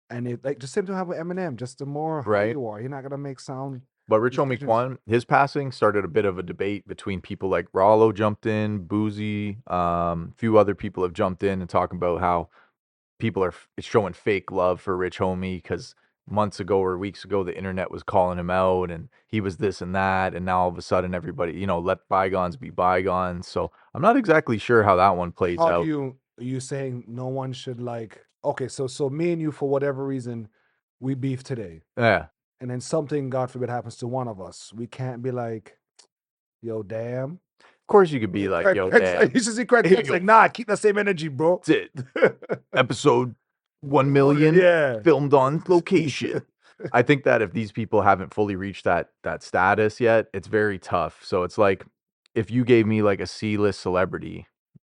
And it like just same to have with Eminem, just the more high Right. you are, you're not gonna make sound But Rich These Homie pictures. Quan, his passing started a bit of a debate between people like Rollo jumped in, Boozy, few other people have jumped in and talking about how people are showing fake love for Rich Homie because months ago or weeks ago the internet was calling him out and he was this and that, and now all of a sudden everybody, let bygones be bygones. So I'm not exactly sure how that one plays How do out. you are you saying no one should like okay, so me and you for whatever reason, we beef today. Yeah. And then something, God forbid, happens to one of us. We can't be like, yo, damn. Of course you could be like, yo, damn. You should see Craig Hey, Craig's yo, like, nah, keep that same energy, bro. that's it. Episode 1 million Yeah. filmed on location. I think that if these people haven't fully reached that status yet, it's very tough. So it's like if you gave me like a C-list celebrity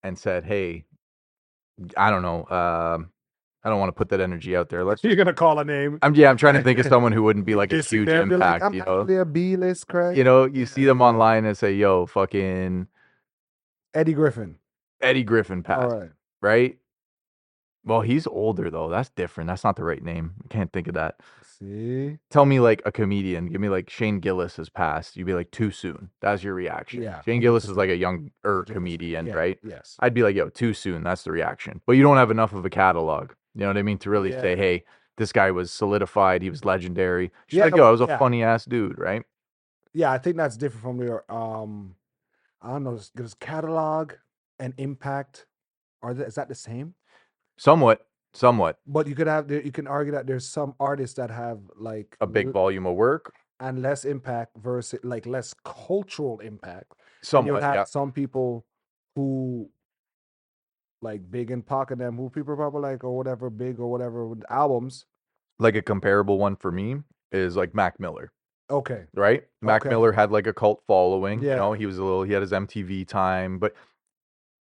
and said, "Hey, I don't know, I don't want to put that energy out there. Let's You're gonna call a name. I'm trying to think of someone who wouldn't be like a You sit huge there and be like, impact, I'm actually a B-list, Craig. You see them online and say, "Yo, fucking Eddie Griffin. Eddie Griffin All passed," right. right? Well, he's older though. That's different. That's not the right name. I can't think of that. See? Tell me like a comedian. Give me like Shane Gillis has passed. You'd be like too soon. That's your reaction. Yeah. Shane Gillis is 100%. like a younger 100%. comedian, Yeah. right? Yes. I'd be like, yo, too soon. That's the reaction. But you don't have enough of a catalog. You know what I mean? To really say, Yeah. hey, this guy was solidified. He was legendary. She's Yeah, like, yo, I was a funny ass dude, right? Yeah, I think that's different from your I don't know, there's catalog and impact. Is that the same? Somewhat, somewhat. But you could have you can argue that there's some artists that have like A big volume of work. and less impact versus like less cultural impact. And you would Somewhat, have yeah. some people who like big in pocket them who people probably like or whatever big or whatever with albums. Like a comparable one for me is like Mac Miller. Okay. Right? Mac Okay. Miller had like a cult following. Yeah. He had his MTV time, but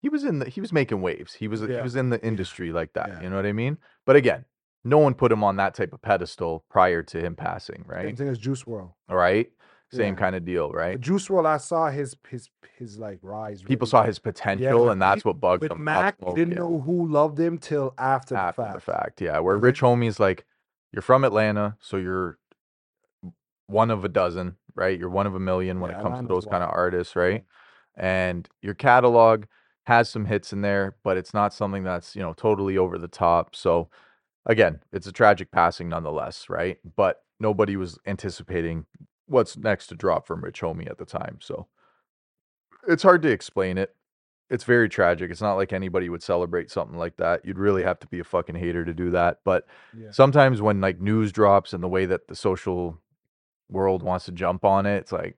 he was making waves. He was in the industry like that. Yeah. You know what I mean? But again, no one put him on that type of pedestal prior to him passing, Same right? thing as Juice WRLD. All right. Same Yeah. kind of deal, right? Juice WRLD, I saw his like rise. People really. saw his potential, but and that's what bugged with him. Mac, you didn't Yeah. know who loved him till after After the fact, yeah. Where Okay. Rich Homie's like, you're from Atlanta, so you're one of a dozen, right? You're one of a million when it comes to Atlanta's those kind of wild. artists, right? And your catalog has some hits in there, but it's not something that's, totally over the top. So again, it's a tragic passing nonetheless, right? But nobody was anticipating what's next to drop from Rich Homie at the time. So it's hard to explain it. It's very tragic. It's not like anybody would celebrate something like that. You'd really have to be a fucking hater to do that. But Yeah. sometimes when like news drops and the way that the social world wants to jump on it, it's like,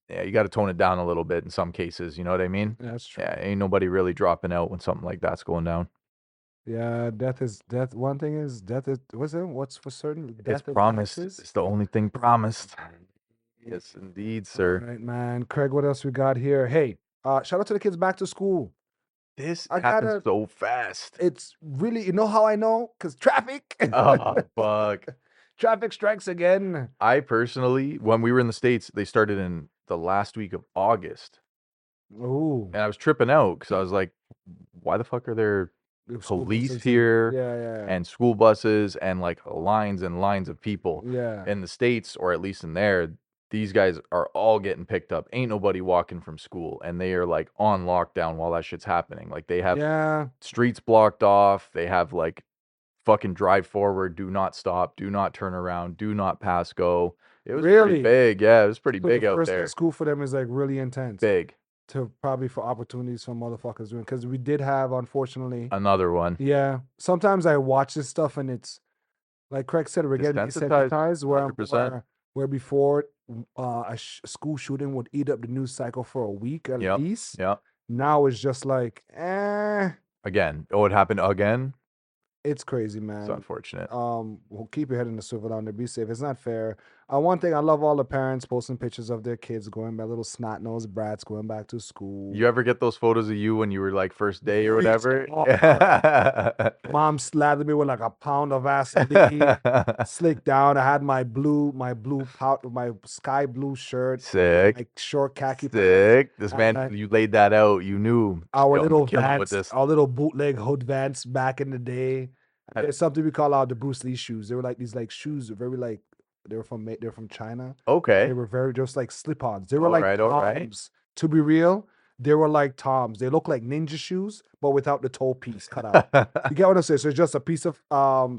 yeah, you got to tone it down a little bit in some cases. You know what I mean? That's true. Yeah, ain't nobody really dropping out when something like that's going down. Yeah, death is death. One thing is death is what's for certain? It's Death is promised. taxes. It's the only thing promised. Yes, indeed, All sir. right, man. Craig, what else we got here? Hey, shout out to the kids back to school. This I happens gotta. so fast. It's really, you know how I know? Because traffic. Oh, fuck. Traffic strikes again. I personally, when we were in the States, they started in the last week of August. Ooh. And I was tripping out because I was like, why the fuck are there School police buses. here Yeah. and school buses and like lines and lines of people? Yeah. In the States, or at least in there, these guys are all getting picked up. Ain't nobody walking from school, and they are like on lockdown while that shit's happening. Like they have Yeah. streets blocked off. They have like fucking drive forward, do not stop, do not turn around, do not pass go. It was pretty Really? big. Yeah, it was pretty So big the out first day there. of school for them is like really intense. Big. To probably for opportunities for motherfuckers doing because we did have unfortunately Another one. yeah sometimes I watch this stuff and it's like Craig said we're getting Desensitized, desensitized 100%. where before school shooting would eat up the news cycle for a week at Yep. least. Yep. Now it's just like Again. Oh, it happened again? it's crazy, It's man. unfortunate. Well, keep your head in the swivel down there. Be safe. It's not fair. One thing I love all the parents posting pictures of their kids going back, little snot nosed brats going back to school. You ever get those photos of you when you were like first day or whatever? Mom slathered me with like a pound of Vaseline, slicked down. I had my sky blue shirt, Sick. like short khaki pants. Sick. This And man, you laid that out. You knew. Our Yo, I'm little killing with Vans, this. our little bootleg hood Vans back in the day. There's something we call the Bruce Lee shoes. They were like these like shoes, very like they're from China. Okay. They were very just like slip-ons. They were All like right, all right. Toms. To be real, they were like Toms. They look like ninja shoes, but without the toe piece cut out. You get what I'm saying? So it's just a piece of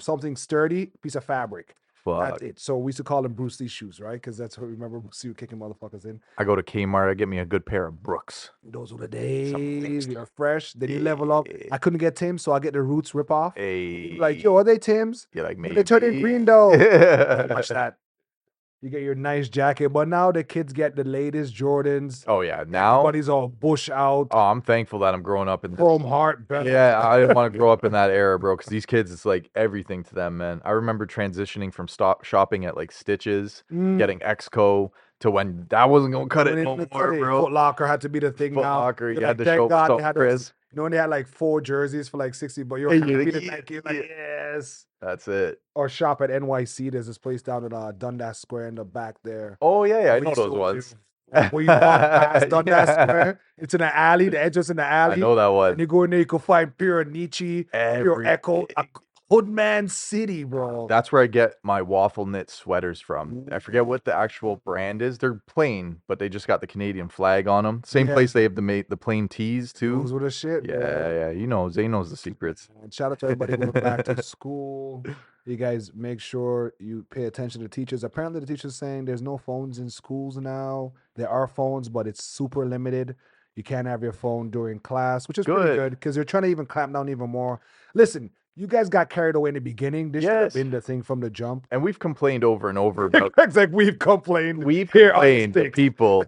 something sturdy, piece of fabric. That's Fuck. it. So we used to call them Bruce Lee shoes, right? Because that's what we remember Bruce Lee kicking motherfuckers in. I go to Kmart, I get me a good pair of Brooks. Those were the days. You're fresh. Then you level up. I couldn't get Tim's, so I get the Roots rip off. Like, yo, are they Tim's? You're like, They turn in maybe. green though. Don't watch that. You get your nice jacket, but now the kids get the latest Jordans. Oh yeah, now. Everybody's all bush out, Oh, I'm thankful that I'm growing up in this. chrome heart. Yeah, I didn't want to grow up in that era, bro. Because these kids, it's like everything to them, man. I remember transitioning from shopping at like Stitches, getting Exco, to when that wasn't gonna cut it no more, bro. Foot Locker had to be the thing Foot now. Locker, you You're had to thank show God some they had those, Chris. you know, when they had like 4 jerseys for like 60, but you're Hey, happy you're to like, thank you. Like, yes. That's it. Or shop at NYC. There's this place down at Dundas Square in the back there. Oh yeah, I We know used those to- ones. Where you walk past Dundas Yeah. Square, it's in the alley, the entrance in the I alley. know that And one. you go in there, you can find Pure Nietzsche, Pure Echo, a Hoodman City, bro. That's where I get my waffle knit sweaters from. I forget what the actual brand is. They're plain, but they just got the Canadian flag on them. Same Yeah. place they have the plain tees too. Those were the shit, bro. Yeah, you know, Zay knows the secrets. And shout out to everybody going back to school. You guys make sure you pay attention to teachers. Apparently, the teacher's saying there's no phones in schools now. There are phones, but it's super limited. You can't have your phone during class, which is pretty Good. good because they're trying to even clamp down even more. Listen, you guys got carried away in the beginning. This should have Yes. been the thing from the jump. And we've complained over and over about It's like we've complained. we've here on the complained that sticks. people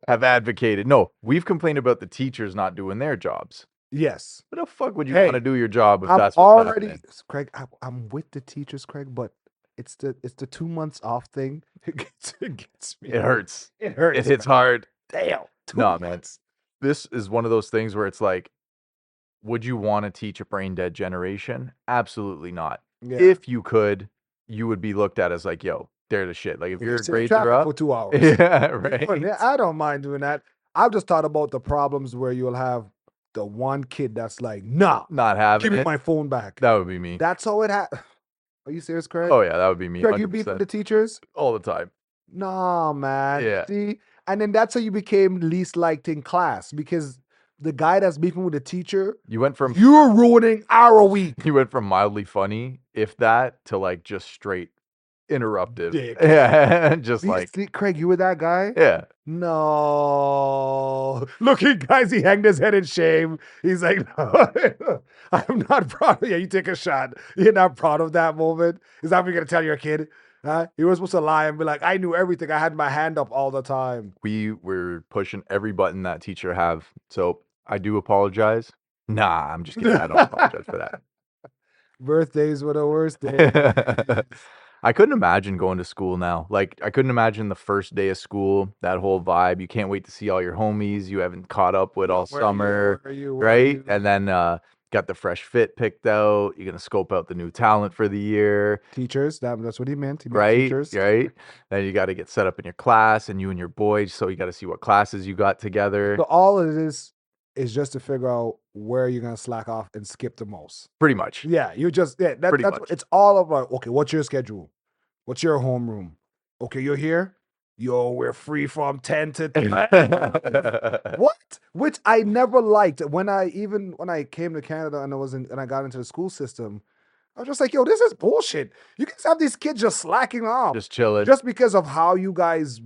have advocated. No, we've complained about the teachers not doing their jobs. Yes. What the fuck would you Hey, want to do your job if I'm that's what's already happening? Craig. I'm with the teachers, Craig, but it's the 2 months off thing. It gets me. It hurts. It hurts. It hits man. hard. Damn. 2 Nah, man. months. This is one of those things where it's like, would you want to teach a brain dead generation? Absolutely not. Yeah. If you could, you would be looked at as like, yo, they're the shit. Like if your sit in grades traffic are for up, 2 hours. yeah, Yeah, right. I don't mind doing that. I've just thought about the problems where you'll have the one kid that's like, nah, Not having give me it. my phone back. That would be me. That's how it Are you serious, Craig? Oh yeah, that would be me. Craig, you beef with the 100%. teachers? All the time. Nah, man. Yeah. See, and then that's how you became least liked in class because the guy that's beefing with the teacher, You went from you're ruining our week. you went from mildly funny, if that, to like just straight interruptive. Dick. Yeah, just like See, Craig, you were that guy? yeah. No. Look, guys, he hanged his head in shame. He's like, no, I'm not proud of you. You take a shot. You're not proud of that moment. Is that what you're going to tell your kid? Huh? You were supposed to lie and be like, I knew everything. I had my hand up all the time. We were pushing every button that teacher have. So I do apologize. Nah, I'm just kidding. I don't apologize for that. Birthdays were the worst days. I couldn't imagine going to school now. Like, I couldn't imagine the first day of school, that whole vibe. You can't wait to see all your homies you haven't caught up with all Where are you? summer, Where are you? Where are right? you? And then got the fresh fit picked out. You're going to scope out the new talent for the year, Teachers, that's what he meant. He meant right? teachers. Right? Then you got to get set up in your class and you and your boys. So you got to see what classes you got together. So all of this is just to figure out where you're gonna slack off and skip the most. Pretty much. Yeah, that's Pretty what much. it's all about. Okay, what's your schedule? What's your homeroom? Okay, you're here. Yo, we're free from 10 to 12. What? Which I never liked. When I came to Canada and I got into the school system, I was just like, yo, this is bullshit. You guys have these kids just slacking off. Just chilling. Just because of how you guys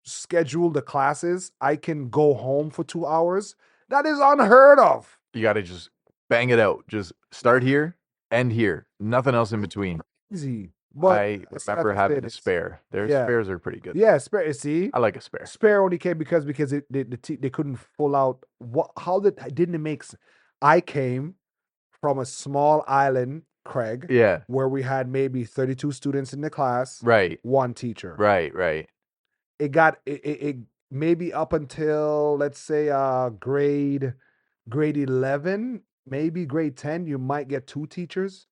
schedule the classes, I can go home for 2 hours. That is unheard of. You got to just bang it out. Just start here, end here. Nothing else in between. Easy. But I remember having a spare. Their Yeah. spares are pretty good. Yeah, spare. See, I like a spare. spare only came because they couldn't pull out didn't it make sense? I came from a small island, Craig, Yeah. where we had maybe 32 students in the class, Right. one teacher. Right. It maybe up until let's say grade 11, maybe grade 10, you might get 2 teachers.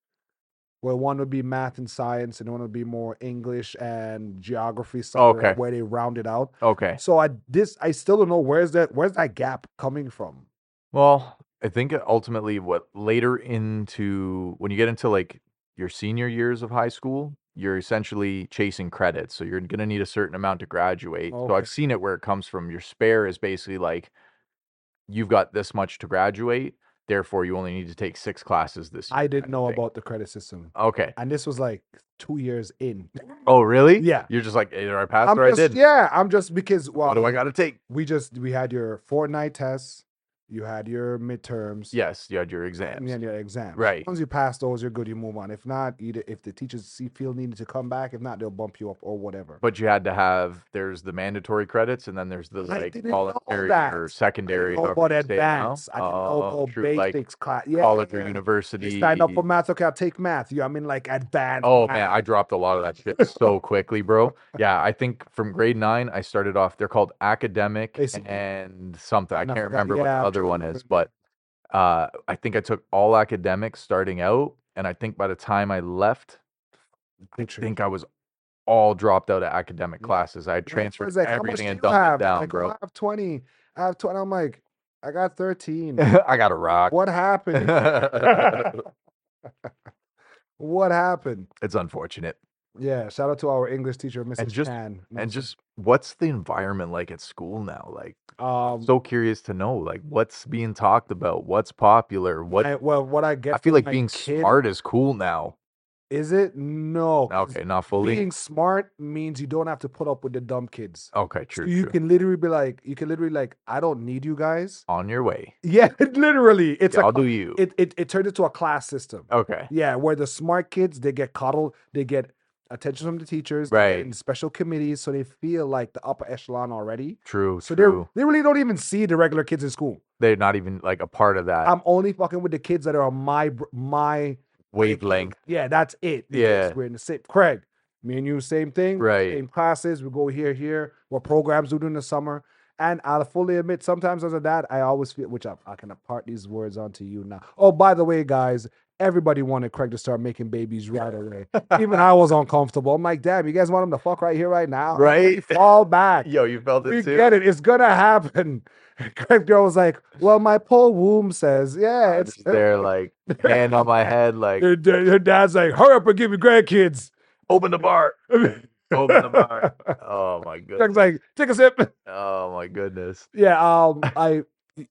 Where one would be math and science, and one would be more English and geography, somewhere Okay. where they round it out. Okay. So I still don't know where's that gap coming from. Well, I think ultimately what later into when you get into like your senior years of high school, you're essentially chasing credits. So you're going to need a certain amount to graduate. So Okay. I've seen it where it comes from. Your spare is basically like you've got this much to graduate, therefore you only need to take 6 classes this year. I didn't kind of know thing. about the credit system, Okay. and this was like 2 years in. Oh, really? Yeah. You're just like either I passed I'm or I just didn't. yeah. I'm just because What do I got to take? we had your fortnight tests, you had your midterms, Yes, you had your and exams. then your exams. Right. Once you pass those, you're good. You move on. If not, either if the teachers feel needed to come back, if not, they'll bump you up or whatever. But you had to have there's the mandatory credits and then there's the I like didn't know voluntary that. or I secondary. didn't know however about you say it now. advanced. I didn't know about True, like basics class. Yeah, college or yeah. You university. signed up for math. Okay, I'll take math. I'm in like advanced. Oh math. man, I dropped a lot of that shit so quickly, bro. Yeah, I think from grade 9 I started off. They're called academic Basically. and something. I And I can't forgot. remember what the Yeah, I'm other trying one to is, remember. but I think I took all academics starting out, and I think by the time I left, I think I was all dropped out of academic Yeah. classes. I had My transferred friend's like, how much everything do and you dumbed it have? down, Like, oh, bro. I have 20. I have 20. I'm like, I got 13. I got a rock. What happened? What happened? It's unfortunate. Yeah, shout out to our English teacher, And Mrs. just Chan. and just what's the environment like at school now? Like, I'm Um, so curious to know, like, what's being talked about, what's popular, what what I I get feel from like my being kid, smart is cool now. is it? No, 'cause Okay, not fully. being smart means you don't have to put up with the dumb kids. Okay, So true, you true. can literally be like, I don't need you guys. On your way. Yeah, literally, it's Yeah, a I'll do you. it turned into a class system. Okay. Yeah, where the smart kids they get coddled, they get attention from the teachers, they get Right. in special committees, so they feel like the upper echelon already. True, So true. they really don't even see the regular kids in school. They're not even like a part of that I'm only fucking with the kids that are on my wavelength. Yeah, that's it. Because Yeah. we're in the same. Craig, me and you, same thing. Right. Same classes. We go here. What programs we do in the summer. And I'll fully admit, sometimes as a dad, I always feel, which I can impart these words onto you now. Oh, by the way, guys, everybody wanted Craig to start making babies right away. Even I was uncomfortable. I'm like, damn, you guys want him to fuck right here, right now? Right? Fall back. Yo, you felt We it too? get it. It's gonna happen. Craig girl was like, well, my poor womb says, yeah, I'm it's just there, like, hand on my head, like, her dad's like, hurry up and give me grandkids. open the bar. Open the bar. Oh my Craig's goodness. like, take a sip. Oh my goodness. Yeah, I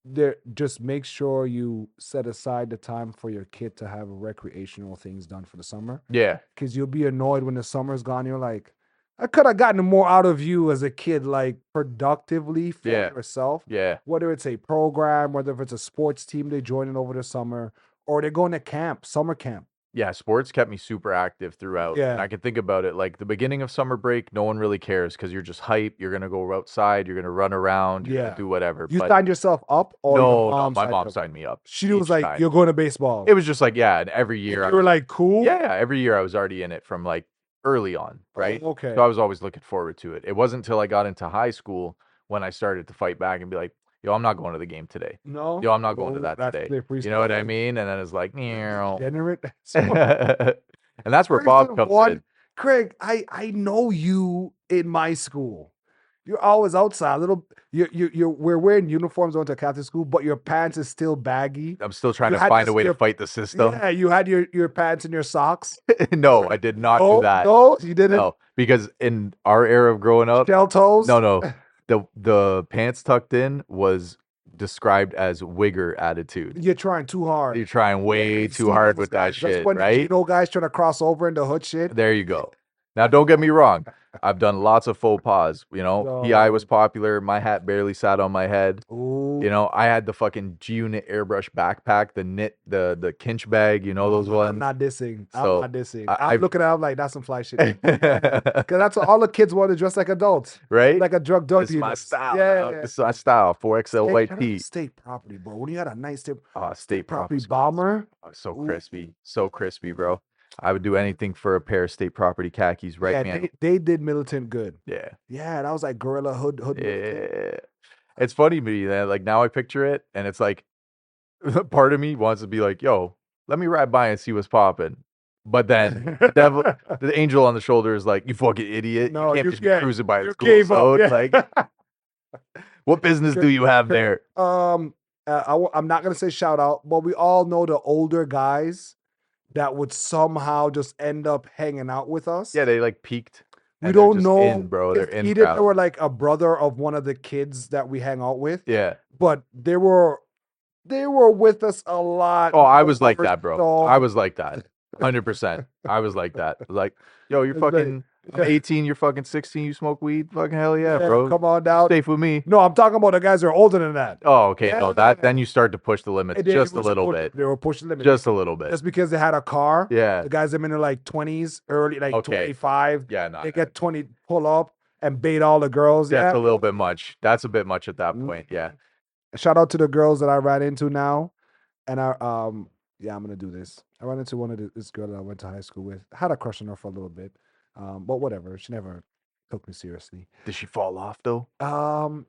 there just make sure you set aside the time for your kid to have recreational things done for the summer. Yeah. Because you'll be annoyed when the summer's gone. You're like, I could have gotten more out of you as a kid, like productively for Yeah. yourself. Yeah. Whether it's a program, whether it's a sports team they join in over the summer, or they're going to camp, summer camp. Yeah, sports kept me super active throughout. And Yeah. I can think about it like the beginning of summer break, no one really cares because you're just hype. You're gonna go outside, you're gonna run around, you're Yeah. gonna do whatever. You But signed yourself up, or your no, mom my signed mom you up? signed me up. She was each like, time. "You're going to baseball." It was just like, yeah, and every year You were like, "Cool." yeah, every year I was already in it from like early on, right? Oh, okay. So I was always looking forward to it. It wasn't until I got into high school when I started to fight back and be like, yo, I'm not going to the game today. No. Yo, I'm not going to Oh, that that's today. slippery You know what I slope. mean? And then it's like, meow. Generate. And that's where Bob comes in. Craig, I know you in my school. You're always outside. We're wearing uniforms going to a Catholic school, but your pants is still baggy. I'm still trying You to had find this- a way to your- fight the system. Yeah, you had your pants in your socks. No, I did not do that. No, you didn't. No, because in our era of growing up, Shell toes. no, the pants tucked in was described as wigger attitude. You're trying too hard. You're trying way I've too seen hard those with that guys. That's shit, when right? You know, guys trying to cross over into hood shit. There you go. Now, don't get me wrong. I've done lots of faux pas. You know, PI was popular. My hat barely sat on my head. Ooh. You know, I had the fucking G Unit airbrush backpack, the knit, the kinch bag. You know those ones. I'm not dissing. So, I'm not dissing. I- I'm I've- looking at it like that's some fly shit. Because that's what all the kids want to dress like adults. Right? Like a drug This is dealer. my style. Yeah. dog. This is my style. 4XL Hey, white shout out tee. to State property, bro. When you had a nice state State property property bomber. So Ooh. crispy. So crispy, bro. I would do anything for a pair of state property khakis, right, Yeah, man? they did militant good. Yeah. Yeah, that was like guerrilla hood. Yeah. It's funny to me that like now I picture it and it's like part of me wants to be like, yo, let me ride by and see what's popping. But then the angel on the shoulder is like, you fucking idiot. No, you can't you just be can't. cruising by the You school gave up, zone. yeah. Like, what business do you have there? I'm not gonna say shout out, but we all know the older guys that would somehow just end up hanging out with us. Yeah, they like peaked. We And they're don't just know in, bro. They're if in either they crowd. were like a brother of one of the kids that we hang out with, Yeah. but they were with us a lot. Oh, I was like more that, bro. so- I was like that. 100%. I was like that. Like, yo, you're It's like, fucking, I'm yeah. 18, you're fucking 16, you smoke weed? Fucking hell yeah, Yeah, bro. come on down. Safe with me. No, I'm talking about the guys that are older than that. Oh, okay. No, Yeah. then you start to push the limits And they just a were little supposed- bit. They were pushing limits. Just a little bit. Just because they had a car. Yeah. The guys them in their like 20s, early like Okay. 25. Yeah, no. They get 20, pull up and bait all the girls. That's Yeah. a little bit much. That's a bit much at that point. Yeah. Shout out to the girls that I ran into now. And yeah, I'm gonna do this. I ran into this girl that I went to high school with. I had a crush on her for a little bit. But whatever. She never took me seriously. Did she fall off though? Um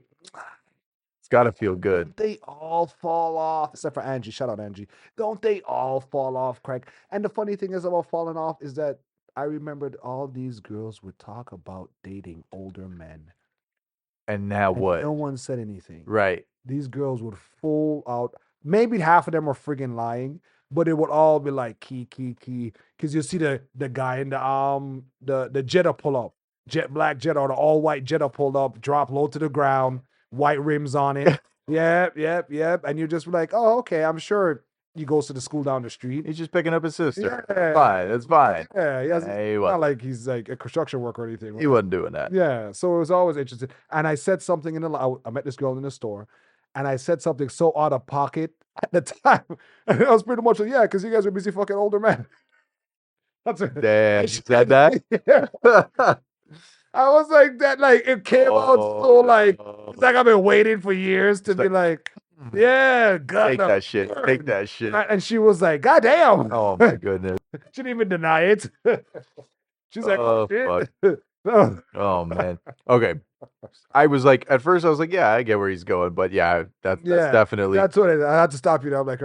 It's got to feel good. They all fall off, except for Angie. Shout out Angie. Don't they all fall off, Craig? And the funny thing is about falling off is that I remembered all these girls would talk about dating older men. And now And what? no one said anything. Right. These girls would full out. Maybe half of them are friggin' lying, but it would all be like key. Because you see the guy in the Jetta pull up, jet black Jetta or the all white Jetta pulled up, drop low to the ground, white rims on it. Yep. And you're just like, oh, okay. I'm sure he goes to the school down the street. He's just picking up his sister. Yeah. Fine. It's fine. Yeah, He it's wasn't. not like he's like a construction worker or anything. He wasn't doing that. Yeah, so it was always interesting. And I said something I met this girl in the store, and I said something so out of pocket at the time. And I was pretty much like, yeah, because you guys are busy fucking older men. That's it. Damn, you said that? Yeah. I was like that, like it came out so like it's like I've been waiting for years to It's be like, yeah, God, Take that shit. Take that shit. And she was like, God damn. Oh my goodness. She didn't even deny it. She's like, Oh, shit. fuck. No. Oh man. Okay. I was like, at first I was like, yeah, I get where he's going, but yeah, that's definitely That's what I had to stop you. Now. I'm like,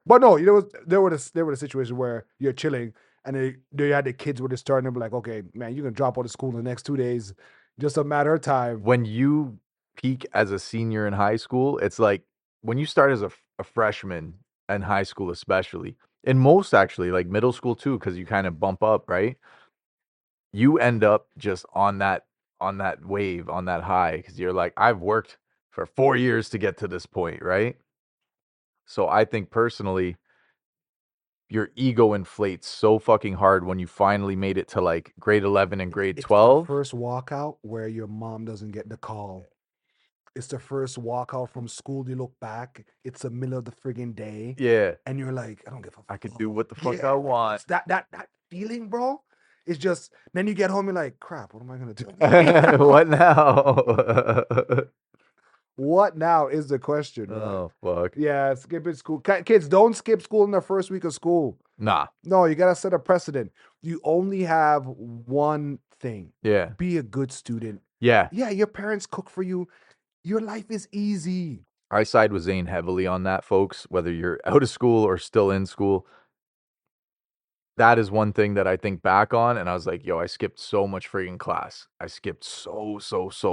but no, you know, there were the situation where you're chilling and they had the kids were just starting to be like, okay, man, you're gonna drop out of school in the next 2 days, just a matter of time. when you peak as a senior in high school, it's like when you start as a freshman in high school, especially in most actually like middle school too, because you kind of bump up, right? You end up just on that wave, on that high, because you're like, I've worked for 4 years to get to this point, right? So I think personally, your ego inflates so fucking hard when you finally made it to like grade 11 and grade It's 12. the first walkout where your mom doesn't get the call. It's the first walkout from school. You look back, it's the middle of the friggin' day, Yeah, and you're like, I don't give a fuck. I could do what the fuck Yeah, I want. It's that feeling, bro. It's just then you get home, you're like, crap, what am I gonna do? What now? What now is the question, right? Oh fuck. Yeah, skipping school. Kids, don't skip school in the first week of school. Nah. No, you gotta set a precedent. You only have one thing. Yeah. Be a good student. Yeah. Yeah, your parents cook for you. Your life is easy. I side with Zane heavily on that, folks, whether you're out of school or still in school. That is one thing that I think back on, and I was like, yo, I skipped so much freaking class. I skipped so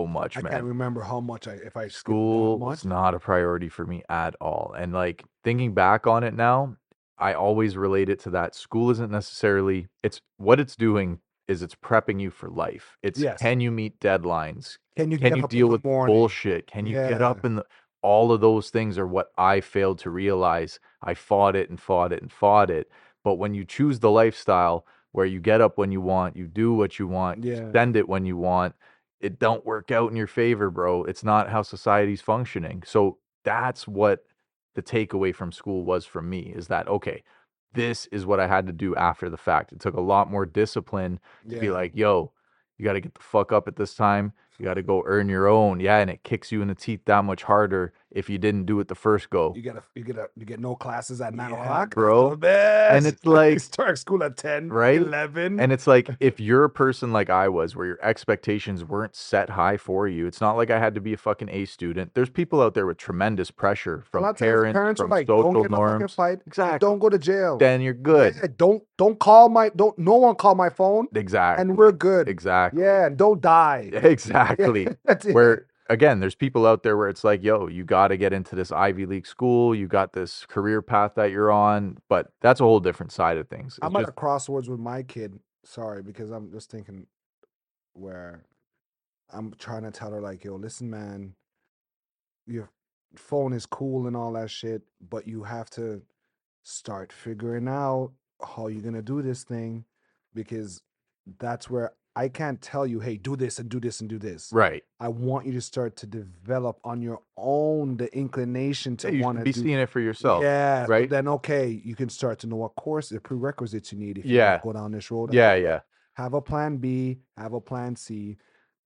much, I man. can't remember how much if I skipped School that was much. not a priority for me at all. And like thinking back on it now, I always relate it to that. School isn't necessarily, it's what it's doing is it's prepping you for life. It's Yes. can you meet deadlines? Can you Can get you up in deal the with morning? bullshit? Can you get up Yeah. in the all of those things are what I failed to realize. I fought it and fought it and fought it. But when you choose the lifestyle where you get up when you want, you do what you want, you Yeah. spend it when you want, it don't work out in your favor, bro. It's not how society's functioning. So that's what the takeaway from school was from me is that, okay, this is what I had to do after the fact. It took a lot more discipline to be Yeah. like, yo, you got to get the fuck up at this time. You got to go earn your own. Yeah, and it kicks you in the teeth that much harder if you didn't do it the first go. You get no classes at 9 Yeah, o'clock, bro. That's the best. And it's like- you start school at 10, Right? 11. And it's like if you're a person like I was, where your expectations weren't set high for you, it's not like I had to be a fucking A student. There's people out there with tremendous pressure A from lot of times parents, are from like, don't social get in a fucking norms. fight. Exactly. Don't go to jail. Then you're good. Yeah, don't call no one call my phone, Exactly. and we're good. Exactly. Yeah, and don't die. Exactly. That's it. Where again, there's people out there where it's like, yo, you got to get into this Ivy League school. You got this career path that you're on, but that's a whole different side of things. It's I'm at just a crossroads with my kid. Sorry, because I'm just thinking where I'm trying to tell her like, yo, listen, man, your phone is cool and all that shit, but you have to start figuring out how you're gonna do this thing, because that's where I can't tell you, hey, do this and do this and do this. right. I want you to start to develop on your own the inclination Yeah, to you want should to be do. seeing it for yourself, Yeah. So right? then, okay, you can start to know what course, the prerequisites you need if you want to Yeah, go down this road. yeah, yeah. Have a plan B, have a plan C.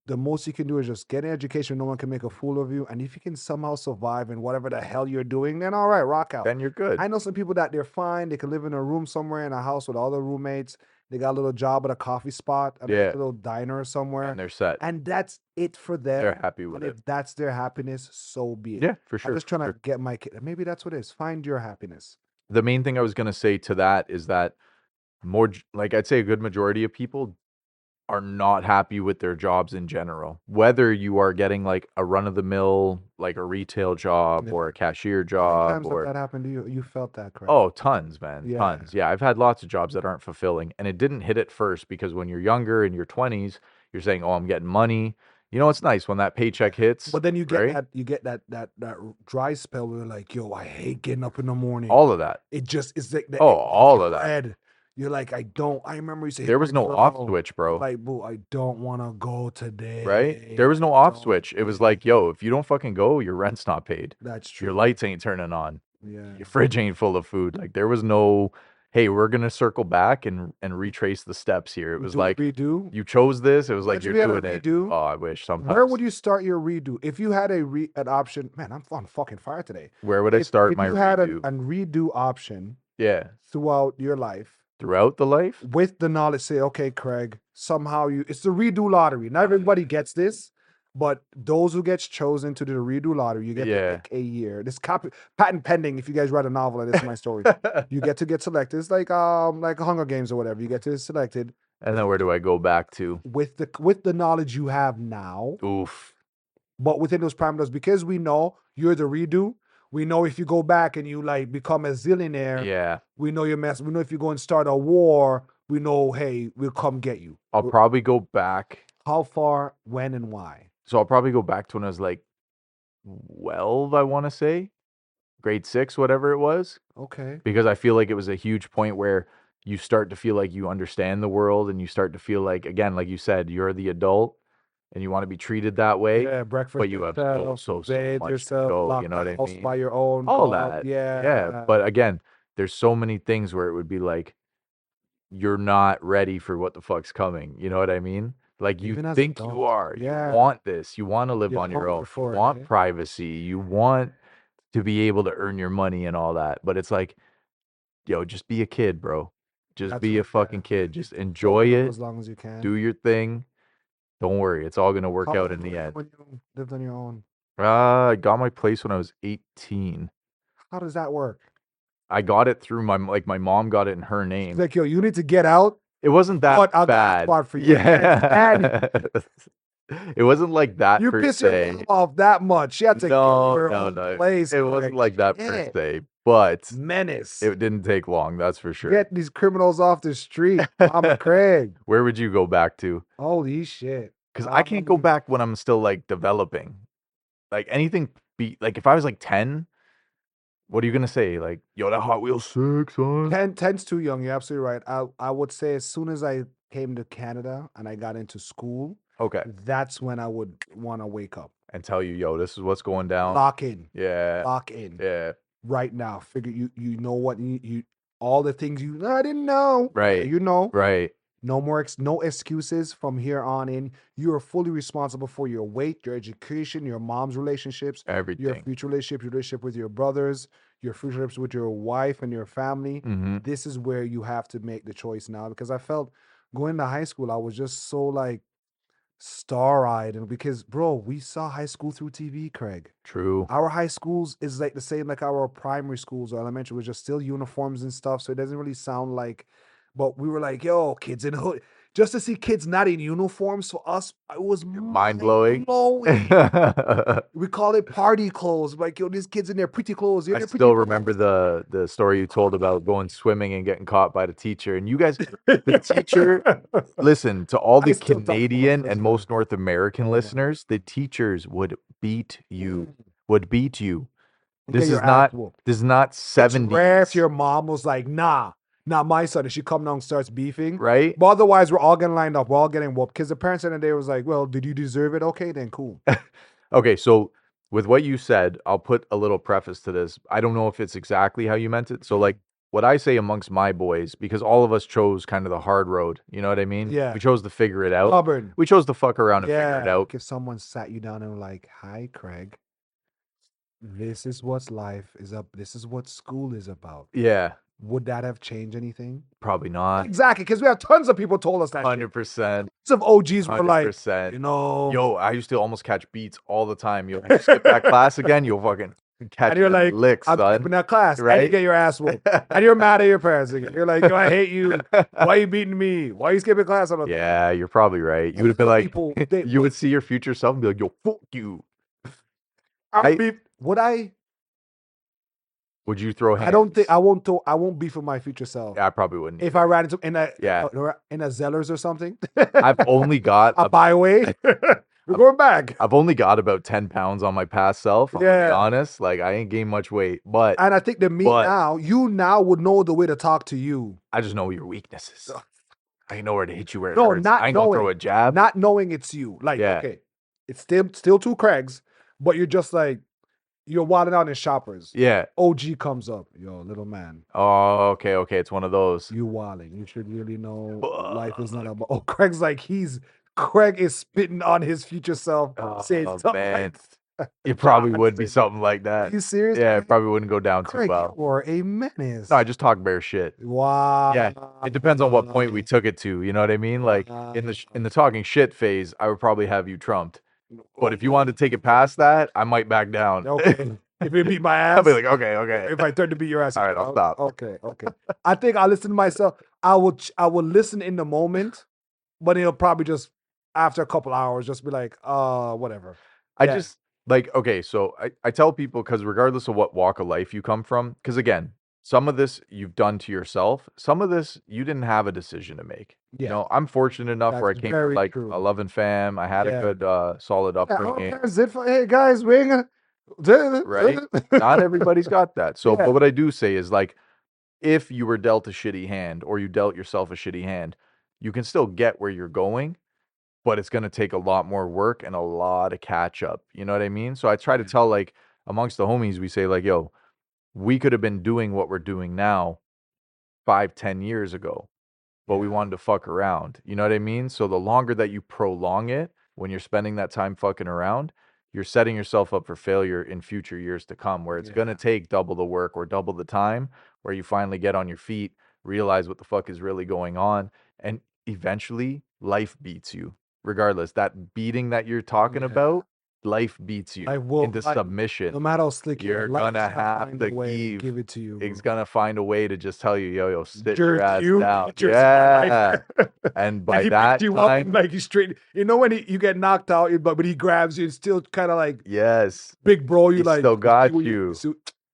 The most you can do is just get an education. No one can make a fool of you. And if you can somehow survive in whatever the hell you're doing, then all right, rock out. Then you're good. I know some people that they're fine. They can live in a room somewhere in a house with all their roommates. They got a little job at a coffee spot, a Yeah, little diner somewhere, and they're set. and that's it for them. They're happy with And it. if that's their happiness, so be it. Yeah, for I'm sure. just trying to get my kid. Maybe that's what it is. Find your happiness. The main thing I was gonna say to that is that like I'd say a good majority of people are not happy with their jobs in general. Whether you are getting like a run of the mill, like a retail job Yeah. or a cashier How many job times have or that happened to you? You felt that, correct? oh, tons, man, Yeah. tons. Yeah, I've had lots of jobs that aren't fulfilling, and it didn't hit at first because when you're younger in your 20s, you're saying, "Oh, I'm getting money." You know, it's nice when that paycheck hits, But then right? you get that dry spell where you're like, yo, I hate getting up in the morning. All of that. It just it's like the Oh, all of that. dread. You're like, I don't. I remember you say, There here was we no off go. switch, bro. Like, boo, I don't want to go Right? today. There was I no off don't. switch. It was Yeah, like, yo, if you don't fucking go, your rent's not paid. that's Your true. lights ain't turning on. Yeah. Your fridge ain't full of food. Like there was no, hey, we're gonna circle back and retrace the steps here. It was Do a like redo. you chose this. It was like Imagine you're if you had a doing it. redo. Oh, I wish Where sometimes. would you start your redo if you had an option? Man, I'm on fucking fire today. Where would I start If my you had redo? a redo option Yeah. throughout your life, Throughout the life? with the knowledge, say, okay, Craig, somehow it's the redo lottery. Not everybody gets this, but those who gets chosen to do the redo lottery, you get to Yeah. pick a year. This patent pending. If you guys write a novel, and this is my story, you get to get selected. It's like Hunger Games or whatever. You get to get selected And then where do I go back to? with the knowledge you have now, Oof. but within those parameters, because we know you're the redo. We know if you go back and you like become a zillionaire, Yeah. we know your mess. We know if you go and start a war, we know, hey, we'll come get you. I'll probably go back. How far, when, and why? So I'll probably go back to when I was like 12, I want to say, grade 6, whatever it was. Okay. Because I feel like it was a huge point where you start to feel like you understand the world and you start to feel like, again, like you said, you're the adult and you want to be treated that way, Yeah, breakfast but you have yourself, so bathe much to yourself, go. You lock know the what I house mean? by your own, All go out. that. Yeah. Yeah. But again, there's so many things where it would be like, you're not ready for what the fuck's coming. You know what I mean? Like you Even as think you adults. are, you Yeah. want this, you want to live You on your hunger own, you for it, want eh? privacy, you want to be able to earn your money and all that. But it's like, yo, just be a kid, bro. Just That's be a what, yeah. fucking kid. Just enjoy Soak it up it. as long as you can. Do your thing. Don't worry, it's all gonna work How out old in were the you end. when you lived on your own? I got my place when I was 18. How does that work? I got it through my mom got it in her She's name. like, yo, you need to get out, It wasn't that but I'll got a bad. spot for you. Yeah. It wasn't like that You per piss your se. mom off that much. She had to give No, you her no, own no. place. It wasn't like that per Shit. se, but Menace. it didn't take long, that's for sure. Get these criminals off the street. Mama Craig. Where would you go back to? Holy shit. Because I can't go Um, back when I'm still like developing. Like anything be like if I was like 10, what are you gonna say? Like, yo, that Hot Wheels 6, son. 10's too young. You're absolutely right. I would say as soon as I came to Canada and I got into school, Okay. that's when I would want to wake up. And tell you, yo, this is what's going down. Lock in. Yeah. Lock in. Yeah. Right now. Figure you know what you all the things I didn't know. Right. You know. Right. No more no excuses from here on in. You are fully responsible for your weight, your education, your mom's relationships, your Everything. future relationship with your brothers, your future relationships with your wife and your family. Mm-hmm. This is where you have to make the choice now, because I felt going to high school, I was just so like star-eyed, and because bro, we saw high school through TV, Craig. True. Our high schools is like the same like our primary schools or elementary, was just still uniforms and stuff. So it doesn't really sound like, but we were like, yo, kids in the hood. just to see kids not in uniforms for us, it was Mind-blowing. mind-blowing. We call it party clothes. Like, yo, these kids in their pretty clothes. You're I in their pretty still remember the story you told about going swimming and getting caught by the teacher. And you guys, the teacher, listen to all I the still talk about Canadian this, and man. most North American Oh, my. listeners, the teachers would beat you, would beat you. And get your ass whooped. This is not It's rare if 70s, your mom was like, nah, not my son. And she come down and starts beefing. right? But otherwise, we're all getting lined up. We're all getting whooped. Because the parents in the day was like, well, did you deserve it? Okay, then cool. Okay, so with what you said, I'll put a little preface to this. I don't know if it's exactly how you meant it. So, like, what I say amongst my boys, because all of us chose kind of the hard road, you know what I mean? Yeah. We chose to figure it out. Stubborn. We chose to fuck around and figure it Yeah. out. If someone sat you down and were like, hi, Craig, this is what life is up. This is what school is about. Yeah, Would that have changed anything? probably not. Exactly. Because we have tons of people told us that. 100%. Tons of OGs were like, 100%. you know. Yo, I used to almost catch beats all the time. Yo, you skip that class again, you'll fucking catch And you're like, licks, I'm son. skipping that class. And you Right? get your ass whooped. And you're mad at your parents again. You're like, yo, I hate you. Why are you beating me? Why are you skipping class? I'm like, Yeah, you're probably right. You would have been like, people, they, you would see your future self and be like, yo, fuck you. would I? Would you throw hands? I don't think I won't beef with my future self. Yeah, I probably wouldn't. If I ran into in a Zellers or something. I've only got a byway. We're going back. I've only got about 10 pounds on my past self. I'll be honest. Like, I ain't gained much weight. But and I think you now would know the way to talk to you. I just know your weaknesses. I know where to hit you where it No, hurts. not I ain't gonna knowing. throw a jab. Not knowing it's you. Like, okay, it's still two Craigs, but you're just like, you're wilding out in Shoppers. Yeah. OG comes up. Yo, little man. Oh, okay. It's one of those. You wilding. You should really know life is not about. Oh, Craig's like, Craig is spitting on his future self. Saying stuff man. like It probably would be something like that. Are you serious? Yeah, it probably wouldn't go down Craig, too well. you are a menace. No, I just talk bare shit. Wow. Yeah, it depends on what point we took it to. You know what I mean? Like in the talking shit phase, I would probably have you trumped. But if you wanted to take it past that, I might back down. Okay. If you beat my ass, I'll be like, okay. If I turn to beat your ass, All right, I'll stop. Okay. I think I'll listen to myself. I will listen in the moment, but it'll probably just after a couple hours just be like, whatever. I just like, okay, so I tell people, because regardless of what walk of life you come from, because again, some of this you've done to yourself, some of this you didn't have a decision to make. You know, I'm fortunate enough where I came from like a loving fam. I had a good, solid upbringing. Hey guys, we ain't gonna right? Not everybody's got that. So, but what I do say is, like, if you were dealt a shitty hand or you dealt yourself a shitty hand, you can still get where you're going, but it's going to take a lot more work and a lot of catch up. You know what I mean? So I try to tell, like, amongst the homies, we say, like, yo, we could have been doing what we're doing now 5-10 years ago, but we wanted to fuck around. You know what I mean? So the longer that you prolong it, when you're spending that time fucking around, you're setting yourself up for failure in future years to come, where it's going to take double the work or double the time, where you finally get on your feet, realize what the fuck is really going on, and eventually life beats you. Regardless, that beating that you're talking about, life beats you into submission. No matter how slick you're gonna have to give it to you. It's gonna find a way to just tell you, yo, sit your ass down. And by that time, like he's straight. You know when you get knocked out, but he grabs you and still kind of like, big bro, you like still got you.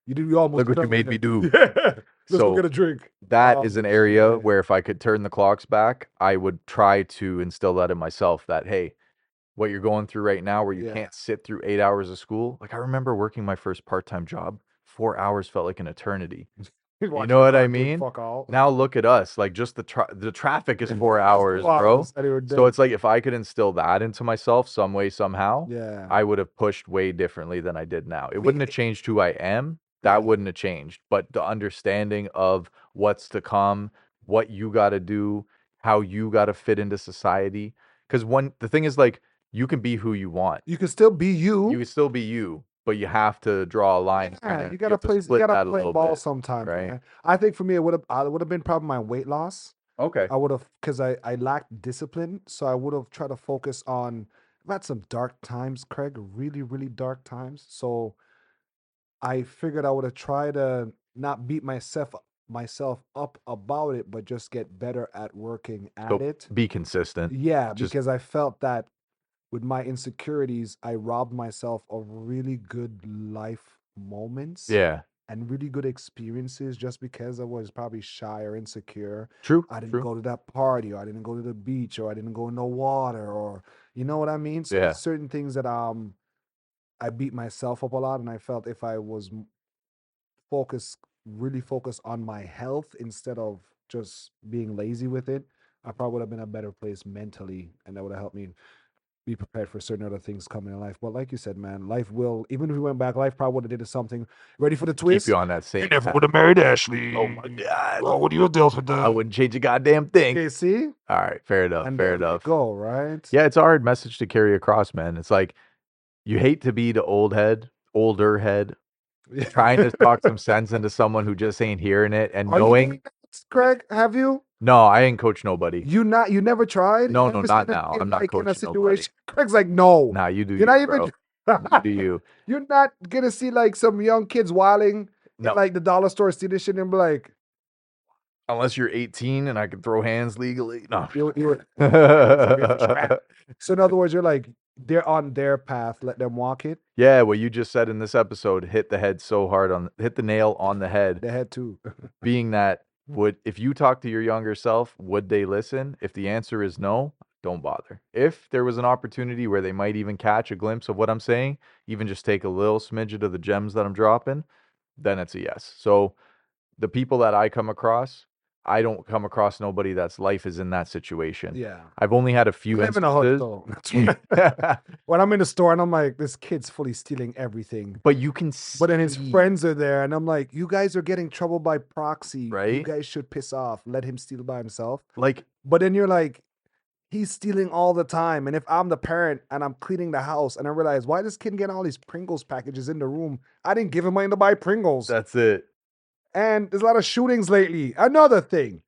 You almost look what you made me do. Let's go get a drink. That is an area where if I could turn the clocks back, I would try to instill that in myself, that, hey, what you're going through right now, where you can't sit through 8 hours of school. Like, I remember working my first part-time job, 4 hours felt like an eternity. You know what I mean? Now look at us. Like, just the traffic is 4 hours, bro. So it's like, if I could instill that into myself some way, somehow, I would have pushed way differently than I did now. It wouldn't have changed who I am. That wouldn't have changed. But the understanding of what's to come, what you got to do, how you got to fit into society. Because the thing is, like, you can be who you want. You can still be you. You can still be you, but you have to draw a line. You gotta play ball sometimes, right? Man. I think for me, it would have been probably my weight loss. Okay. I would have, because I lacked discipline, so I would have tried to focus on. I've had some dark times, Craig, really, really dark times. So I figured I would have tried to not beat myself myself up about it, but just get better at working at So it. be consistent. Yeah, Just because I felt that with my insecurities, I robbed myself of really good life moments yeah. and really good experiences just because I was probably shy or insecure. True. I didn't True. go to that party, or I didn't go to the beach, or I didn't go in the water, or you know what I mean? So Yeah. there's certain things that I beat myself up a lot, and I felt if I was focused, really focused on my health instead of just being lazy with it, I probably would have been a better place mentally, and that would have helped me be prepared for certain other things coming in life. But like you said, man, life will, even if we went back, life probably would have did something. Ready for the Keep you twist? on that You same never path. would have married Ashley. Oh my God. Oh, what do you dealt with I that? wouldn't change a goddamn thing. Okay, see? All right. Fair enough. And Fair there we enough. go, right? Yeah, it's a hard message to carry across, man. It's like you hate to be the older head, trying to talk some sense into someone who just ain't hearing it and Are you knowing. doing that, Craig? Have you? No, I ain't coach nobody. You never tried? No, You no, never not seen a now. kid I'm not like in a coaching nobody. situation? Craig's like, no. Nah, you do You're you, not bro. even. You do you. You're not gonna see like some young kids wilding in No, like the dollar store, see this shit and be like, unless you're 18 and I can throw hands legally. No. you would. We have to strap. So in other words, you're like, they're on their path. Let them walk it. Yeah, what you just said in this episode hit the nail on the head. They had to. Being that if you talk to your younger self, would they listen? If the answer is no, don't bother. If there was an opportunity where they might even catch a glimpse of what I'm saying, even just take a little smidget of the gems that I'm dropping, then it's a yes. So the people that I come across, I don't come across nobody that's life is in that situation. Yeah. I've only had a few I live in a instances. hostel. That's right. When I'm in the store and I'm like, this kid's fully stealing everything. But you can see, But then his friends are there, and I'm like, you guys are getting trouble by proxy. You right? guys should piss off. Let him steal by himself. Like, But then you're like, he's stealing all the time. And if I'm the parent and I'm cleaning the house and I realize, why this kid getting all these Pringles packages in the room? I didn't give him money to buy Pringles. that's it. And there's a lot of shootings lately. Another thing.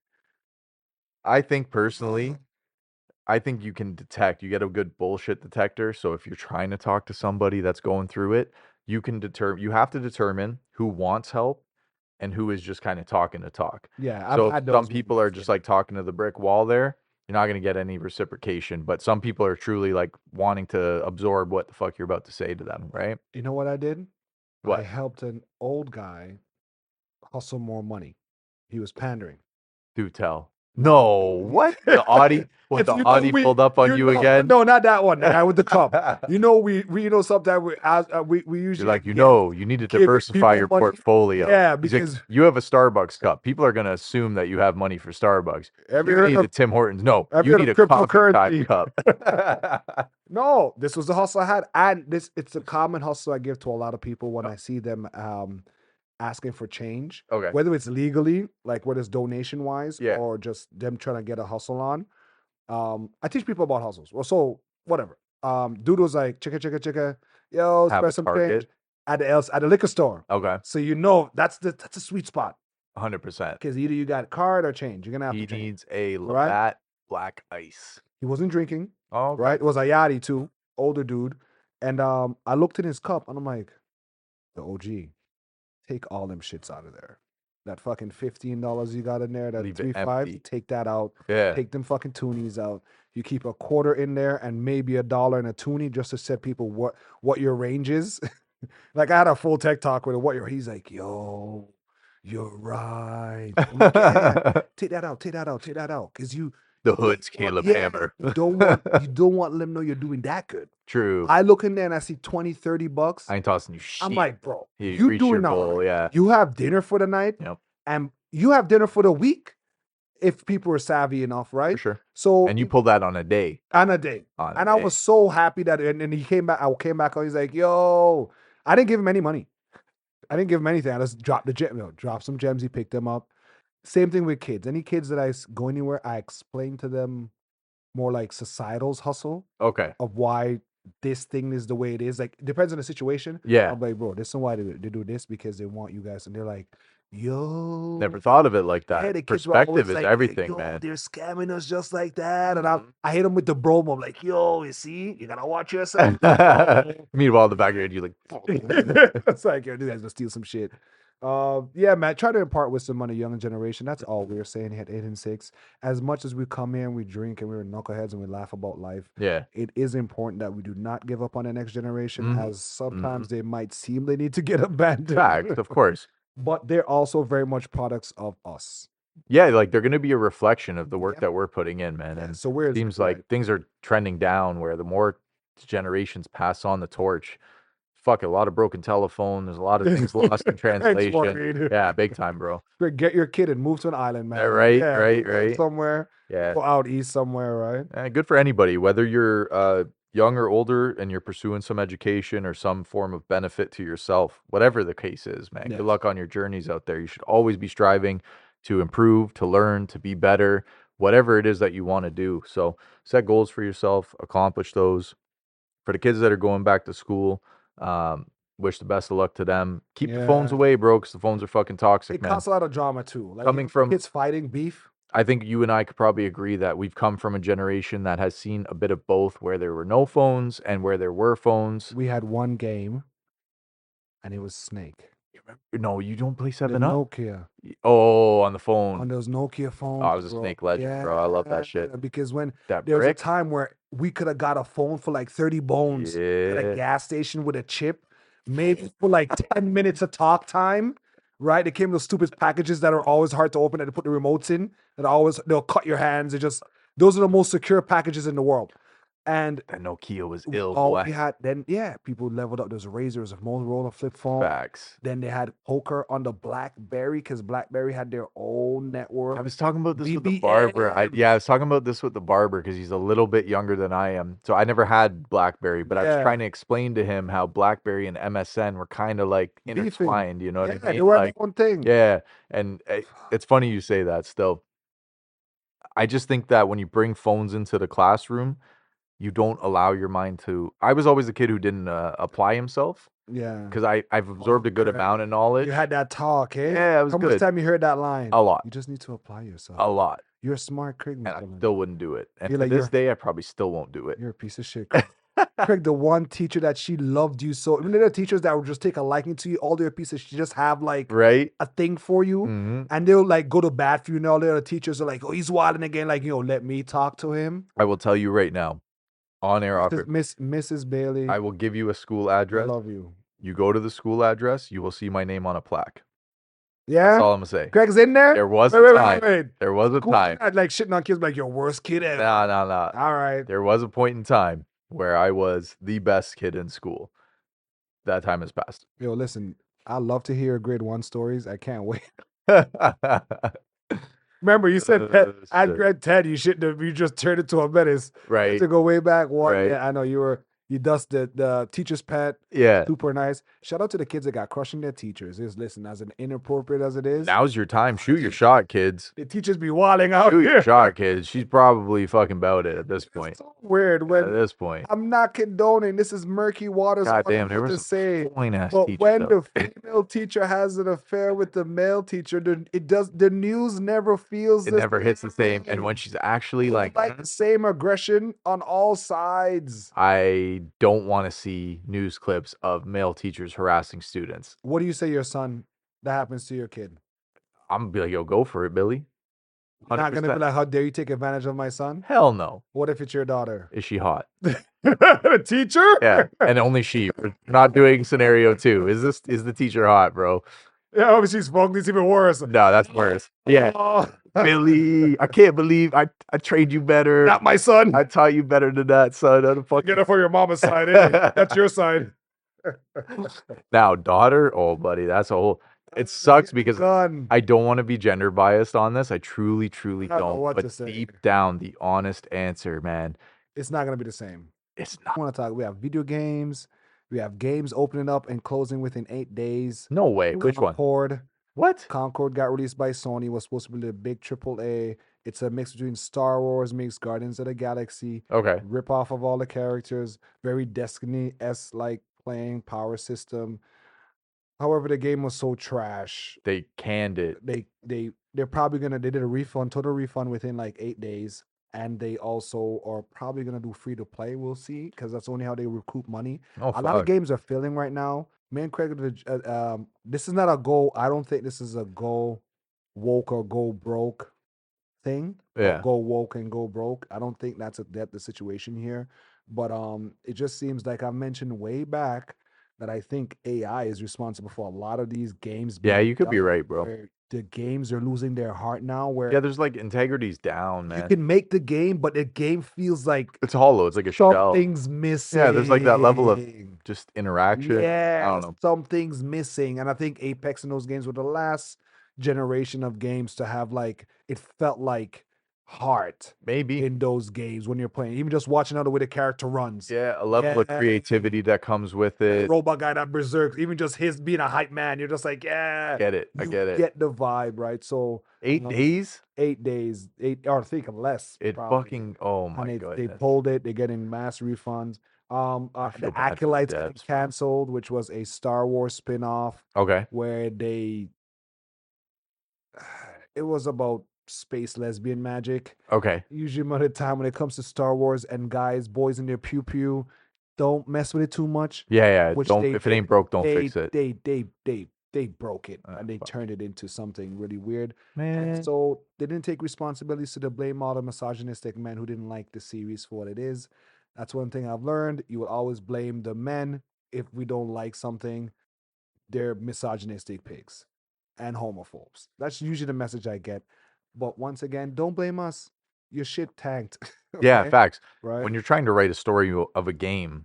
I think personally, I think you can detect, you get a good bullshit detector. So if you're trying to talk to somebody that's going through it, you have to determine who wants help and who is just kind of talking to talk. Yeah, I've So had some those people are moments, just yeah. like talking to the brick wall there. You're not going to get any reciprocation, but some people are truly like wanting to absorb what the fuck you're about to say to them, right? You know what I did? I What? helped an old guy hustle more money. He was pandering. Do tell. No, what? The Audi? What, It's, the Audi pulled up on you again? No, not that one. The guy with the cup. You know, we sometimes we You're usually like, give you need to giving diversify people your money. portfolio. Yeah, He's like, because you have a Starbucks cup. People are going to assume that you have money for Starbucks. have You you heard need of the Tim Hortons. No, have you you heard need of a coffee type cryptocurrency? cup. No, this was the hustle I had, and it's a common hustle I give to a lot of people when Oh. I see them asking for change, Okay. whether it's legally, like whether it's donation wise, Yeah. or just them trying to get a hustle on. I teach people about hustles. Well, so whatever. Dude was like, chicka, chicka, chicka, yo, Have a spread some change target. at the liquor store. Okay. So you know that's a sweet spot 100%. because either you got card or change. You're gonna have He to change, needs a right? Labatt Black Ice. He wasn't drinking, Oh, okay. right? It was a Yachty too, older dude. And I looked in his cup and I'm like, the OG, take all them shits out of there. That fucking $15 you got in there, that Leave it 3.5, empty. take that out. Yeah. Take them fucking toonies out. You keep a quarter in there and maybe $1 in a toonie just to set people what your range is. Like I had a full tech talk with him. He's like, yo, you're right. I'm like, yeah, take that out, take that out, take that out. Cause you The don't hood's want- Caleb yeah, Hammer. you don't want them to know you're doing that good. True. I look in there and I see 20, 30 bucks. I ain't tossing you shit. I'm like, bro, You reach your doing all goal, right. yeah. You have dinner for the night, Yep. and you have dinner for the week if people are savvy enough, right? For sure. So And you pull that on a day. on a day. On a And I day. was so happy that and he came back. I came back and he's like, yo, I didn't give him any money. I didn't give him anything. I just dropped dropped some gems. He picked them up. Same thing with kids. Any kids that go anywhere, I explain to them more like societal's hustle Okay. of why this thing is the way it is. Like, it depends on the situation. Yeah. I'm like, bro, this is why they do this because they want you guys. And they're like, yo. Never thought of it like Yeah, that. the kids were Perspective always is like, everything, yo, man. they're scamming us just like that. And Mhm. I hit them with the bro move, like, yo, you see, you gotta watch yourself. Yo. Meanwhile, in the back of your head, you're like, It's like, yo, these guys gonna steal some shit. Yeah, man, try to impart wisdom on the younger generation. That's all we're saying here at 8 and 6. As much as we come here and we drink and we're knuckleheads and we laugh about life, yeah. it is important that we do not give up on the next generation, Mhm. as sometimes they might seem they need to get abandoned. Fact, of course. But they're also very much products of us. Yeah, like they're going to be a reflection of the work Yep. that we're putting in, man. Yeah, And so where's seems right. like things are trending down where the more generations pass on the torch, fuck, a lot of broken telephone. There's a lot of things lost in Thanks, translation. Maureen. Yeah, big time, bro. Get your kid and move to an island, man. Right, Yeah, right, go right. somewhere. Yeah. Go out east somewhere, right? Good for anybody, whether you're young or older and you're pursuing some education or some form of benefit to yourself, whatever the case is, man. Yes. Good luck on your journeys out there. You should always be striving to improve, to learn, to be better, whatever it is that you want to do. So set goals for yourself, accomplish those. For the kids that are going back to school, wish the best of luck to them. Keep the phones Yeah. away, bro, because the phones are fucking toxic, It man. causes a lot of drama too. Like Coming from kids fighting, beef. I think you and I could probably agree that we've come from a generation that has seen a bit of both, where there were no phones and where there were phones. We had one game, and it was Snake. No, you don't play The 7 Up? Nokia. Oh, on the phone. On those Nokia Oh, phones, I was a bro. Snake legend, bro. I love that shit. Because when That there was a brick. time where we could have got a phone for like 30 bones at a Yeah. gas station with a chip, maybe for like 10 minutes of talk time, right? It came with those stupid packages that are always hard to open and to put the remotes in, that always they'll cut your hands. Those are the most secure packages in the world. And That Nokia was ill, all boy. we had then, yeah, people leveled up. There's Razors, a Motorola flip phone. Facts. Then they had poker on the BlackBerry because BlackBerry had their own network. I was talking about this with the BBM. barber. I was talking about this with the barber because he's a little bit younger than I am. So I never had BlackBerry, but I was Yeah. trying to explain to him how BlackBerry and MSN were kind of like Beefing. intertwined. You know what I Yeah, mean? they were Like, their own thing. yeah, and it's funny you say that. Still, I just think that when you bring phones into the classroom, you don't allow your mind to. I was always a kid who didn't apply himself Yeah. because I've absorbed a good Okay. amount of knowledge. You had that talk, eh? Yeah, it was How much good. time you heard that line? A lot. You just need to apply yourself. A lot. You're a smart Craig And I McMillan. still wouldn't do it. And You're to like, this day, I probably still won't do it. You're a piece of shit, Craig. Craig, the one teacher that she loved you so. Even there are teachers that will just take a liking to you, all their pieces, she just have like Right? a thing for you, Mhm. and they'll like go to bat for you. And all the other teachers are like, "Oh, he's wilding again." Like, let me talk to him. I will tell you right now, on air offer, Mrs. Bailey, I will give you a school I address. love you. You go to the school address, you will see my name on a plaque. Yeah, That's all I'm gonna say. Craig's in there. There was Wait, a wait, time. wait. There was a Cool. time. I'd like shitting on kids like your worst kid ever. No. All right. There was a point in time where I was the best kid in school. That time has passed. Yo, listen, I love to hear grade 1 stories. I can't wait. Remember, you said at Shit. grade 10, you shouldn't have, you just turned into a menace. Right. To go way back. What? Right. Yeah, I know you dusted the teacher's pet. Yeah. Super nice. Shout out to the kids that got crushing their teachers. Listen, as an inappropriate as it is, Now's your time. Shoot your shot, kids. the teachers be wilding out Shoot here. your shot, kids. She's probably fucking about it at this point. It's so weird when At this point. I'm not condoning. This is murky waters. God what I'm damn, there about were to some say. point-ass But teachers. when though. the female teacher has an affair with the male teacher, the news never feels It never hits the same. And when she's actually like the same aggression on all sides. I don't want to see news clips of male teachers harassing students. What do you say your son that happens to your kid? I'm gonna be like, yo, go for it, Billy. You're not gonna 100%. be like, how dare you take advantage of my son? Hell no. What if it's your daughter? Is she hot? The teacher? Yeah, and only she. We're not doing scenario 2. Is the teacher hot, bro? Yeah, obviously she's spoken. It's even worse. No, that's worse. Yeah, Oh. Billy, I can't believe I trained you better. Not my son. I taught you better than that, son. How the fuck Get it for your mama's side. Eh? That's your side. now, daughter? Oh, buddy, that's a whole. It sucks because Gun. I don't want to be gender biased on this. I truly I don't know don't. what But to say. deep down, the honest answer, man, It's not gonna be the same. it's I not. want to talk. We have video games. We have games opening up and closing within 8 days. No way. Which one? What? Concord got released by Sony. Was supposed to be the big AAA. It's a mix between Star Wars meets Guardians of the Galaxy. Okay. Rip off of all the characters. Very Destiny-esque like playing power system. However, the game was so trash. They canned it. They're probably gonna they did a refund, total refund within like 8 days, and they also are probably gonna do free to play. We'll see, because that's only how they recoup money. Oh, A lot of fuck. games are failing right now. Me and Craig, this is not a go. I don't think this is a go woke or go broke thing. Or Yeah. go woke and go broke. I don't think that's the situation here. But it just seems like I mentioned way back that I think AI is responsible for a lot of these games Yeah, being you could be done, right, bro. where the games are losing their heart now, where Yeah, there's like integrity's down, you man. can make the game, but the game feels like It's hollow. It's like a shell. something's Yeah, there's like that level of missing. just interaction. I Yeah, don't know. something's missing. And I think Apex and those games were the last generation of games to have like it felt like heart Maybe. in those games when you're playing. Even just watching how the way the character runs. Yeah, a level of Yeah. creativity that comes with That it. robot guy that berserks, even just his being a hype man, you're just like, yeah, Get it. I you get it. get the vibe, right? So 8 days? 8 days, eight or I think less It probably. fucking, oh my And they goodness. pulled it. They're getting mass refunds. I feel The bad for the Acolytes getting devs. canceled, which was a Star Wars spin-off Okay. where it was about space lesbian magic. Okay. Usually, most of the time when it comes to Star Wars and guys, boys in their pew pew, don't mess with it too much. Yeah, yeah. Which Don't they if it did. ain't broke, don't fix it. They broke it Ah, and they fuck. turned it into something really weird. Man. So they didn't take responsibilities, to the blame all the misogynistic men who didn't like the series for what it is. That's one thing I've learned. You will always blame the men if we don't like something. They're misogynistic pigs and homophobes. That's usually the message I get. But once again, don't blame us. Your shit tanked. Yeah, Okay? facts. Right? When you're trying to write a story of a game,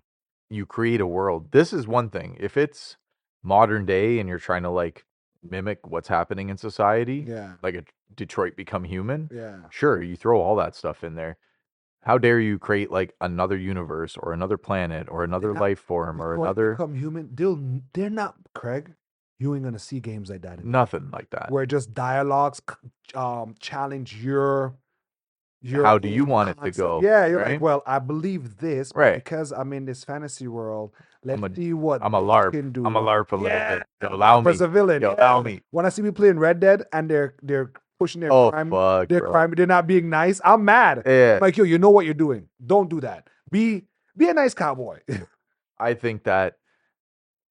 you create a world. This is one thing. If it's modern day and you're trying to like mimic what's happening in society, Yeah. like a Detroit Become Human, Yeah. sure, you throw all that stuff in there. How dare you create like another universe or another planet or another not- life form or Detroit another Become Human. They're not, Craig. You ain't gonna see games like that. nothing like that. Where just dialogues challenge your How do you own want it to concept. go? Yeah, you're like, Right? well, I believe this, but Right. because I'm in this fantasy world, let's I'm a see what I'm a this LARP. can do. I'm a LARP a little Yeah, bit. Yo, allow me. as a villain. Yo, Yeah. allow me. When I see people playing Red Dead and they're pushing their Oh crime, fuck, bro. they're not being nice, I'm mad. Yeah. I'm like, yo, you know what you're doing. Don't do that. Be a nice cowboy. I think that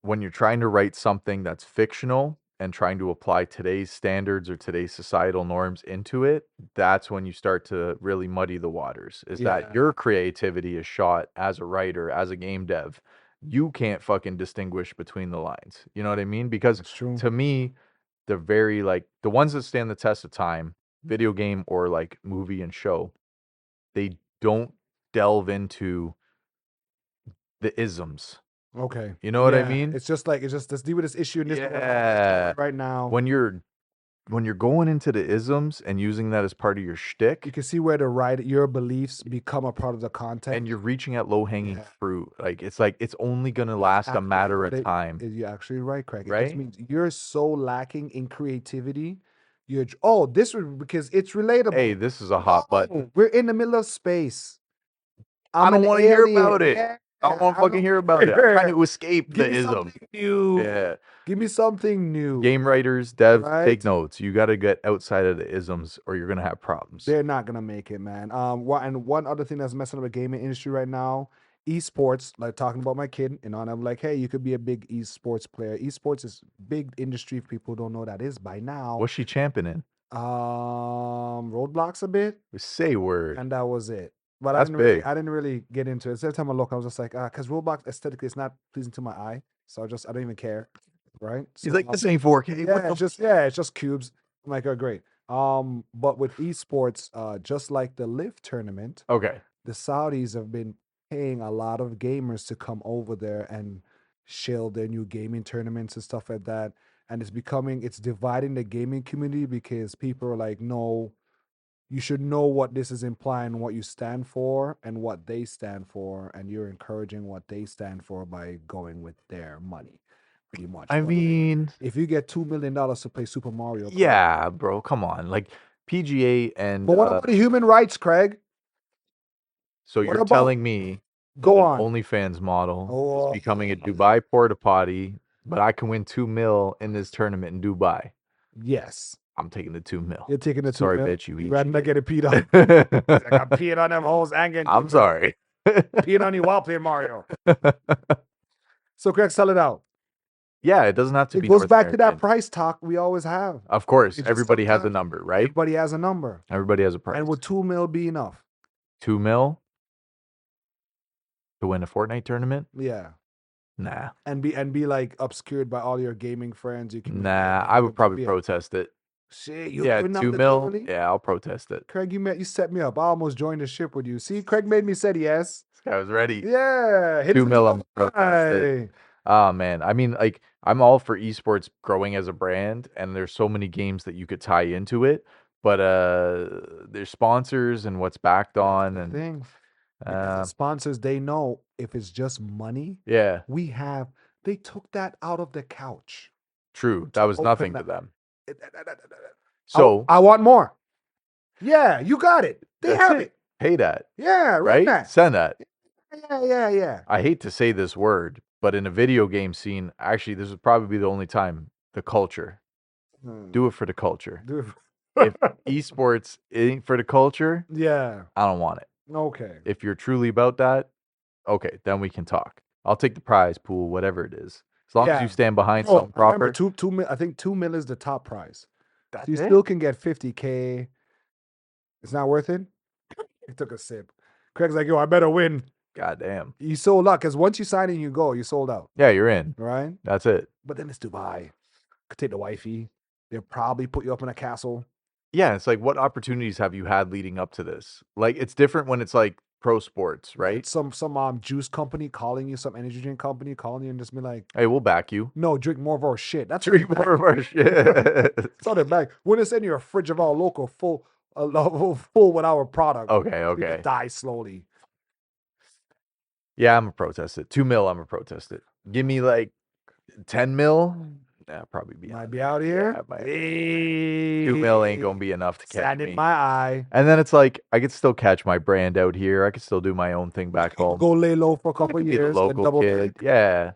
when you're trying to write something that's fictional and trying to apply today's standards or today's societal norms into it, that's when you start to really muddy the waters. Is Yeah. that your creativity is shot as a writer, as a game dev. You can't fucking distinguish between the lines. You know what I mean? Because That's true. to me, the very like the ones that stand the test of time, video game or like movie and show, they don't delve into the isms. Okay. You know what I Yeah, mean? it's just like let's deal with this issue in this moment Yeah. right now. When you're going into the isms and using that as part of your You shtick can see where your beliefs become a part of the content. and you're reaching at low hanging Yeah. fruit, like it's only gonna last a Actually, matter what of time. you're actually right, Craig. It just Right? means you're so lacking in creativity. Oh, this was because it's relatable. Hey, this is a hot button. No, we're in the middle of space. I don't an want to hear alien. about it. Yeah, I don't want to I fucking hear about it. I'm trying to escape Give the me ism. something new. Yeah. Give me something new. Game writers, devs, Right? take notes. You got to get outside of the isms or you're going to have problems. They're not gonna make it, man. And one other thing that's messing up the gaming industry right now, esports. Like talking about my kid, and I'm like, hey, you could be a big esports player. Esports is big industry. If people don't know what that is by now. What's she championing? Roadblocks a bit, Say word. and that was it. But That's big. I didn't really get into it. So every time I look, I was just like, because Roblox aesthetically is not pleasing to my eye, so I don't even care, right? He's So, like, this ain't 4K. What the it's just cubes. I'm like, oh great. But with esports, just like the Live tournament, Okay. the Saudis have been paying a lot of gamers to come over there and shield their new gaming tournaments and stuff like that. And it's dividing the gaming community because people are like, no, you should know what this is implying, what you stand for and what they stand for, and you're encouraging what they stand for by going with their money, pretty much. I But mean, if you get $2 million to play Super Mario, yeah, bro, come on. Like PGA and But what about the human rights, Craig? so what you're about- telling me Go that on. an OnlyFans model Oh. is becoming a Dubai porta potty but I can win 2 mil in this tournament in Dubai. Yes. I'm taking the 2 mil. You're taking the 2 Sorry, mil? bitch, you eat Rather than shit. get it peed on. Like, I'm peeing on them hoes and getting I'm sorry. peeing on you while playing Mario. So Craig, sell it out. Yeah, it doesn't have to It be goes North back to that American. price talk we always have. Of course, It just everybody has a sometimes- number, right? Everybody has a number. Everybody has a price. And would 2 mil be enough? 2 mil to win a Fortnite tournament? Yeah. Nah. And be like obscured by all your gaming friends. You can Nah, I would probably protest it. Shit, you're Yeah, giving up 2 the mil. totally? Yeah, I'll protest it. Craig, you set me up. I almost joined the ship with you. See, Craig made me said yes. This guy was ready. Yeah. 2 mil, I'm protest it. Oh man, I mean, like I'm all for esports growing as a brand, and there's so many games that you could tie into it. But there's sponsors and what's backed on, The and thing. Because the sponsors, they know if it's just money, yeah, they took that out of the couch. true. That was open nothing to that- them. So I want more. Yeah, you got it. They That's have it. it. Pay that, Yeah, right? that. Send that. Yeah. I hate to say this word, but in a video game scene, actually, this would probably be the only time the culture. Do it for the culture. If esports ain't for the culture, Yeah. I don't want it. Okay. If you're truly about that, okay, then we can talk. I'll take the prize pool, whatever it is, as long as you Yeah. stand behind Oh, something proper. remember, 2 mil. I think 2 mil is the top prize. That's So you it? still can get 50K. It's not worth it. He took a sip. Craig's like, yo, I better win. God damn. You sold out because once you sign in, you go. You sold out, Yeah, you're in. right? That's it. But then it's Dubai. Could take the wifey. They'll probably put you up in a castle. Yeah, it's like, what opportunities have you had leading up to this? Like, it's different when it's like pro sports, right? Some juice company calling you, some energy drink company calling you, and just be like, Hey, we'll back you. no, drink more of our shit. That's Drink more of our shit. So they're back. When it's in your fridge of our local full with our product. Okay, You okay. die slowly. Yeah, I'm gonna protest it. 2 mil, I'm gonna protest it. Give me like 10 mil. Yeah, probably be Might on be it. out here. Yeah, might. Hey, 2 mil ain't gonna be enough to catch sand in me. my eye. And then it's like I could still catch my brand out here. I could still do my own thing back home. Go lay low for a I couple could be the years. and local double kid. back. Yeah,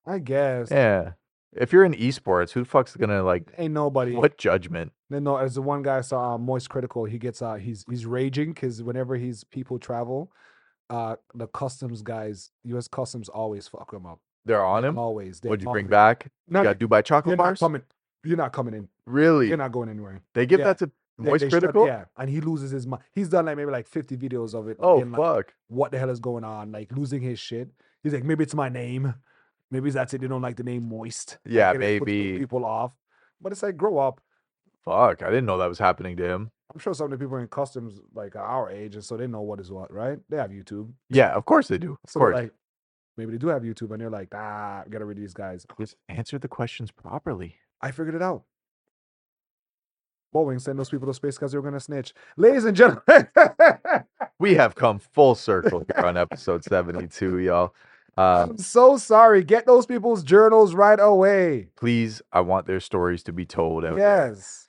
I guess. yeah. If you're in esports, who the fuck's gonna like? Ain't nobody. What judgment? No, as the one guy saw Moist Critical, he gets he's raging because whenever people travel, the customs guys, U.S. Customs always fuck him up. They're on him. Always. They What'd you bring always- back? No, You got Dubai chocolate You're not bars. coming. You're not coming in. Really? You're not going anywhere. They give Yeah. that to They- Moist they shut- Critical? Yeah, and he loses his mind. He's done like maybe like 50 videos of it. Oh being like, fuck. what the hell is going on? Like losing his shit. He's like, maybe it's my name. Maybe that's it. They don't like the name Moist. Like, Yeah, it puts maybe. people off. But it's like, grow up. Fuck. I didn't know that was happening to him. I'm sure some of the people in customs like are our age, and so they know what is what, right? They have YouTube. Yeah, of course they do. Of So they're course. like, maybe they do have YouTube, and they're like, get rid of these guys. Just answer the questions properly. I figured it out. Boeing send those people to space because they were gonna snitch. Ladies and gentlemen, We have come full circle here on episode 72, y'all. I'm so sorry. Get those people's journals right away. Please, I want their stories to be told out there. Yes.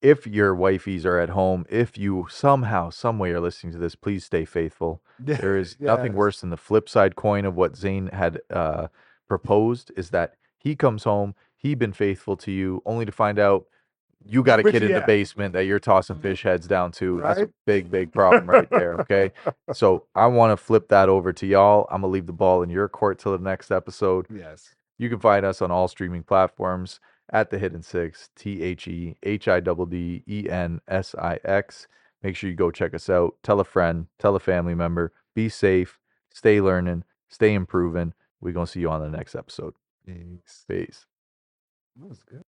If your wifeys are at home, if you somehow, some way are listening to this, please stay faithful. There is nothing Yes. worse than the flip side coin of what Zane had proposed is that he comes home, he been faithful to you, only to find out you got a Which- kid in the yeah. basement that you're tossing fish heads down to. That's a Right? big, big problem right there. Okay. So I want to flip that over to y'all. I'm going to leave the ball in your court till the next episode. Yes. You can find us on all streaming platforms at The Hidden Six, THEHIDDENSIX. Make sure you go check us out. Tell a friend, tell a family member. Be safe, stay learning, stay improving. We're going to see you on the next episode. Thanks. Peace. That was good.